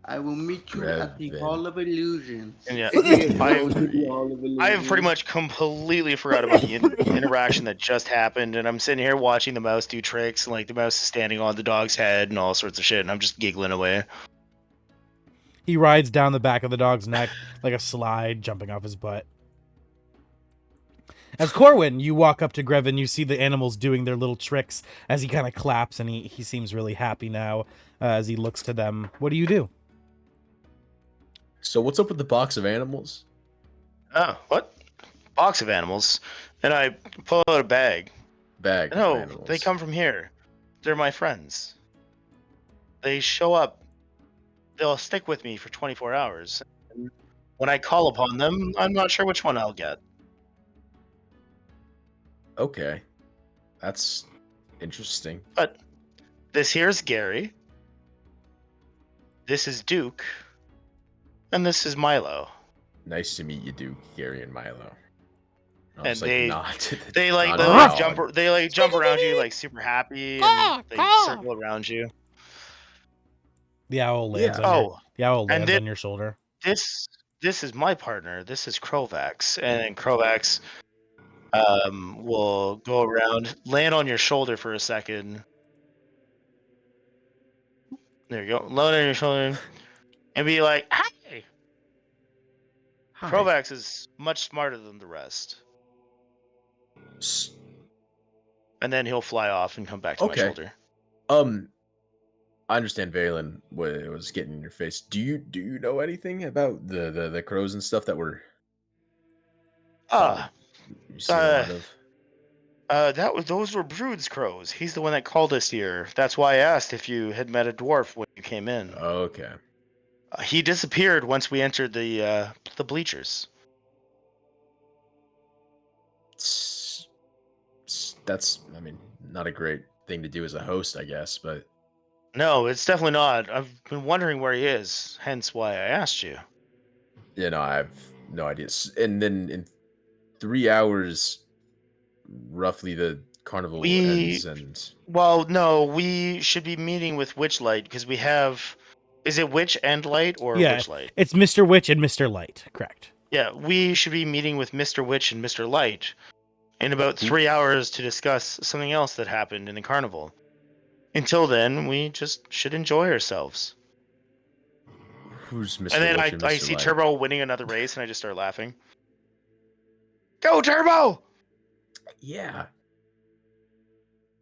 I will meet you at the Grevin. Hall of Illusions. And yeah, I I have pretty much completely forgot about the interaction that just happened, and I'm sitting here watching the mouse do tricks, and like the mouse is standing on the dog's head and all sorts of shit, and I'm just giggling away. He rides down the back of the dog's neck like a slide, jumping off his butt. As Corwin, you walk up to Grevin, you see the animals doing their little tricks as he kind of claps, and he seems really happy now as he looks to them. What do you do? So what's up with the box of animals? Oh, what? Box of animals, and I pull out a bag. Bag. of No, animals. they come from here. They're my friends. They show up. They'll stick with me for 24 hours. And when I call upon them, I'm not sure which one I'll get. Okay, that's interesting. But this here's Gary. This is Duke. And this is Milo. Nice to meet you, Duke, Gary, and Milo. I'll And just, like, they- nod to the- They like nod they to like the jump dog. they like jump around you like super happy and they circle around you. The owl lands Yeah. on your Oh, the owl and lands on your shoulder. this is my partner. This is Krovax, and Krovax will go around, land on your shoulder for a second. There you go, land on your shoulder, and be like, "Hi." Hi. Krovax is much smarter than the rest, S- and then he'll fly off and come back to my Okay. shoulder. I understand Valen was getting in your face. Do you know anything about the crows and stuff that were Ah, you see a lot of? those were Brood's crows. He's the one that called us here. That's why I asked if you had met a dwarf when you came in. Okay. He disappeared once we entered the bleachers. That's, I mean, not a great thing to do as a host, I guess, but No, it's definitely not. I've been wondering where he is, hence why I asked you. I have no idea. And then in 3 hours, roughly, the carnival ends, and Well, no, we should be meeting with Witchlight because we have. Is it Witch and Light or Yeah, Witchlight? it's Mr. Witch and Mr. Light. Correct. Yeah, we should be meeting with Mr. Witch and Mr. Light in about 3 hours to discuss something else that happened in the carnival. Until then, we just should enjoy ourselves. who's Mr. And then Witch and I Mr. see Light? Turbo winning another race, and I just start laughing. Go, Turbo! Yeah.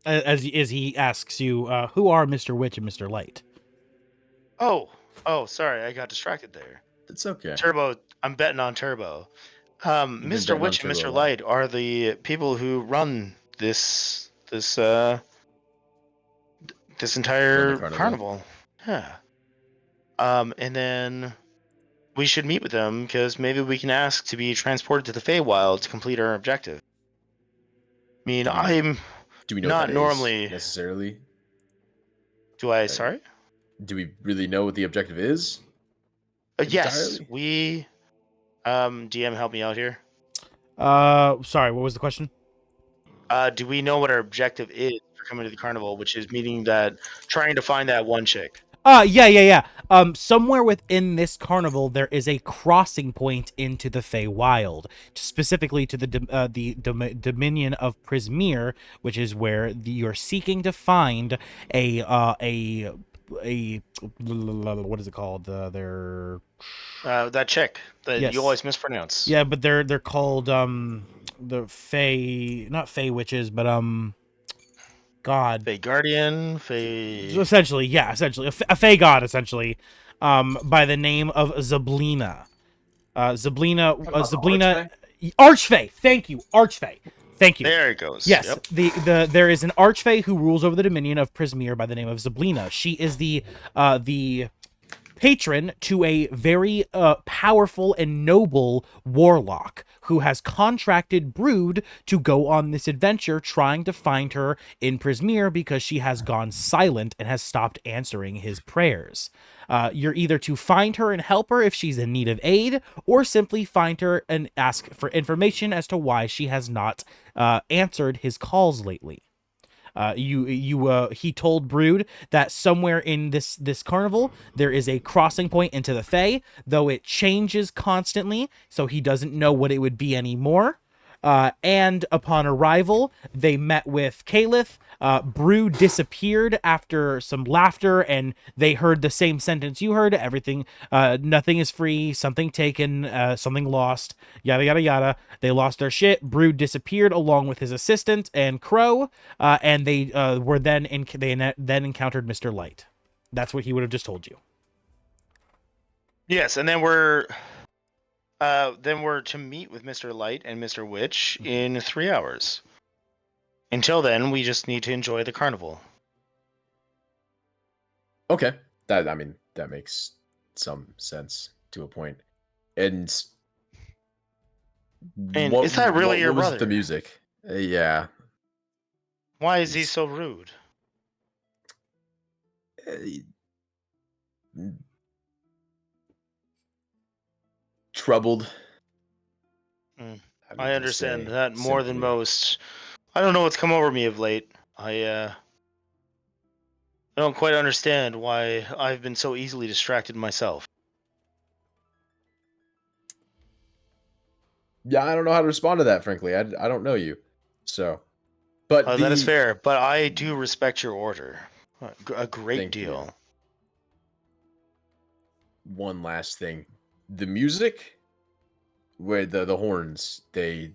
As he asks you, who are Mr. Witch and Mr. Light? Oh, sorry, I got distracted there. That's okay. Turbo, I'm betting on Turbo. been Mr. betting Witch on and Turbo Mr. a lot. Light are the people who run this entire carnival. carnival. Yeah. And then we should meet with them because maybe we can ask to be transported to the Feywild to complete our objective. I mean, Do we know not what that normally- is necessarily? do I? Sorry. Do we really know what the objective is? Yes, Entirely? we. DM, help me out here. Sorry, what was the question? Do we know what our objective is for coming to the carnival, which is trying to find that one chick? Yeah. Somewhere within this carnival, there is a crossing point into the Feywild, specifically to the dominion of Prismere, which is where you're seeking to find a what is it called? Their That chick that Yes. you always mispronounce. yeah, but they're called the Fey, not Fey witches, but God. Fey Guardian, Fey. Essentially, a Fey god, essentially, by the name of Zablina. Zablina, Archfey. Thank you, Archfey. Thank you. There it goes. Yes, Yep. there is an Archfey who rules over the dominion of Prismere by the name of Zablina. She is the patron to a very powerful and noble warlock who has contracted Brood to go on this adventure trying to find her in Prismere because she has gone silent and has stopped answering his prayers. You're either to find her and help her if she's in need of aid, or simply find her and ask for information as to why she has not answered his calls lately. He told Brood that somewhere in this carnival there is a crossing point into the Fae, though it changes constantly, so he doesn't know what it would be anymore. And upon arrival, they met with Caliph. Brood disappeared after some laughter, and they heard the same sentence you heard. Everything, nothing is free, something taken, something lost, yada, yada, yada. They lost their shit. Brood disappeared along with his assistant and Crow, and they then encountered Mr. Light. That's what he would have just told you. Yes, and then we're to meet with Mr. Light and Mr. Witch in 3 hours. Until then, we just need to enjoy the carnival. Okay, that makes some sense to a point. And is that really your what was brother? the music? Yeah. Why is he so rude? Troubled. I understand that more than most. I don't know what's come over me of late. I don't quite understand why I've been so easily distracted myself. Yeah, I don't know how to respond to that, frankly. I don't know you. So, but That is fair, but I do respect your order. A great Thank you. deal. One last thing. The music, where the horns, they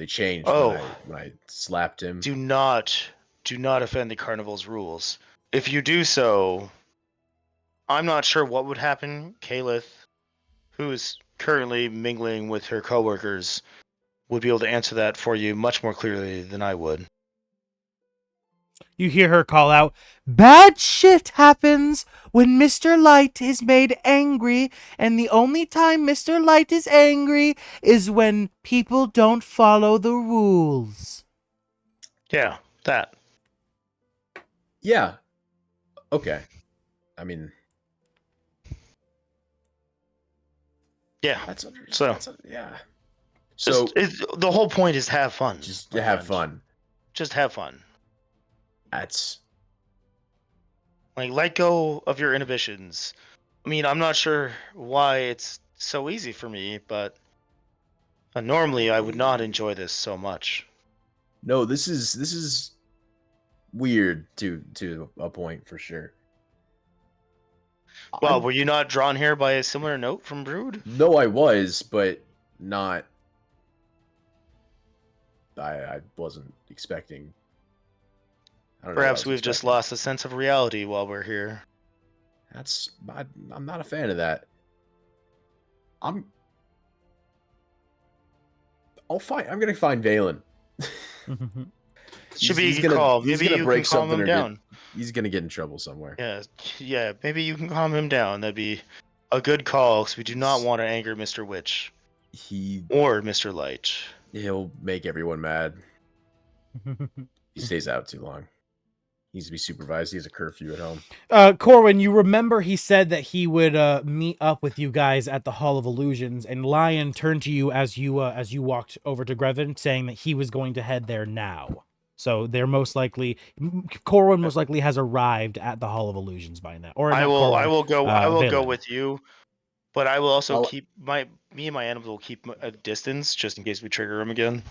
changed Oh, when I slapped him. do not offend the carnival's rules. If you do so, I'm not sure what would happen. Kalith, who is currently mingling with her coworkers, would be able to answer that for you much more clearly than I would. You hear her call out, "Bad shit happens when Mr. Light is made angry, and the only time Mr. Light is angry is when people don't follow the rules." Yeah, that. Yeah. Okay. I mean, Yeah. that's yeah. So The whole point is to have fun. just my to have friend. fun. Just have fun. That's Like, let go of your inhibitions. I mean, I'm not sure why it's so easy for me, but normally I would not enjoy this so much. no. This is weird to a point for sure. Well, I'm- were you not drawn here by a similar note from Brood? No, I was, but not. I wasn't expecting. I don't know what I Perhaps was we've just expecting. lost a sense of reality while we're here. I'm not a fan of that. I'm gonna find Valen. Should be He's a good call. He's Maybe gonna you break can calm something him or down. he's gonna get in trouble somewhere. Yeah. Maybe you can calm him down. That'd be a good call, because we do not want to anger Mr. Witch or Mr. Light. He'll make everyone mad. He stays out too long. He needs to be supervised. He has a curfew at home. Corwin, you remember he said that he would meet up with you guys at the Hall of Illusions, and Lion turned to you as you walked over to Grevin, saying that he was going to head there now. So they're most likely Corwin most likely has arrived at the Hall of Illusions by now. Or I will go Valen. with you, but I will also I'll- keep me and my animals will keep a distance just in case we trigger him again.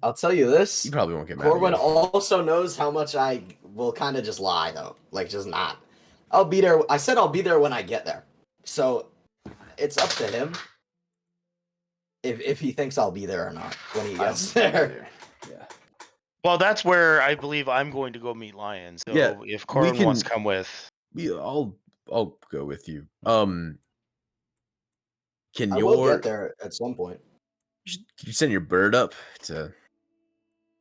I'll tell you this. He probably won't get mad. Corwin again. also knows how much I will kind of just lie, though. Like, just not. I'll be there. I said I'll be there when I get there. So, it's up to him if he thinks I'll be there or not when he gets there. Yeah. Well, that's where I believe I'm going to go meet Lion. So Yeah, if Corin wants to can- come with, I'll go with you. Can I will get there at some point. you send your bird up to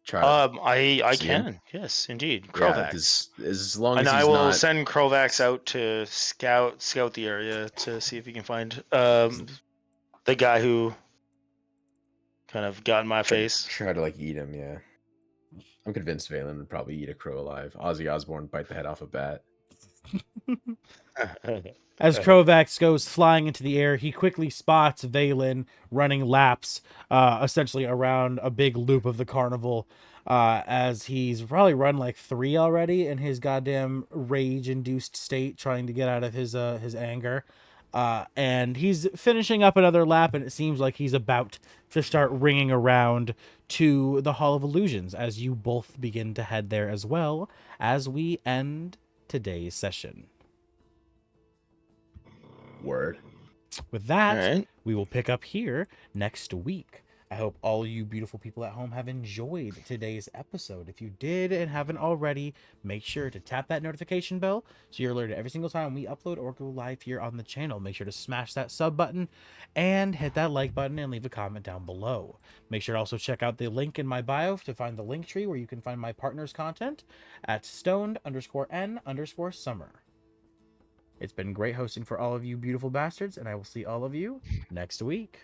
try? I see him? can. Yes, indeed. Yeah, Krovax. because as long And as I he's will not, send Krovax out to scout the area to see if he can find the guy who kind of got in my face. try to like eat him. Yeah, I'm convinced Valen would probably eat a crow alive. Ozzy Osbourne bite the head off a bat. As Krovax goes flying into the air, he quickly spots Valen running laps, essentially around a big loop of the carnival, as he's probably run like 3 already in his goddamn rage-induced state, trying to get out of his anger. And he's finishing up another lap, and it seems like he's about to start ringing around to the Hall of Illusions, as you both begin to head there as well, as we end today's session. Word. With that, Alright. we will pick up here next week. I hope all you beautiful people at home have enjoyed today's episode. If you did and haven't already, make sure to tap that notification bell so you're alerted every single time we upload or go live here on the channel. Make sure to smash that sub button and hit that like button and leave a comment down below. Make sure to also check out the link in my bio to find the link tree where you can find my partner's content at stoned_n_summer. It's been great hosting for all of you beautiful bastards, and I will see all of you next week.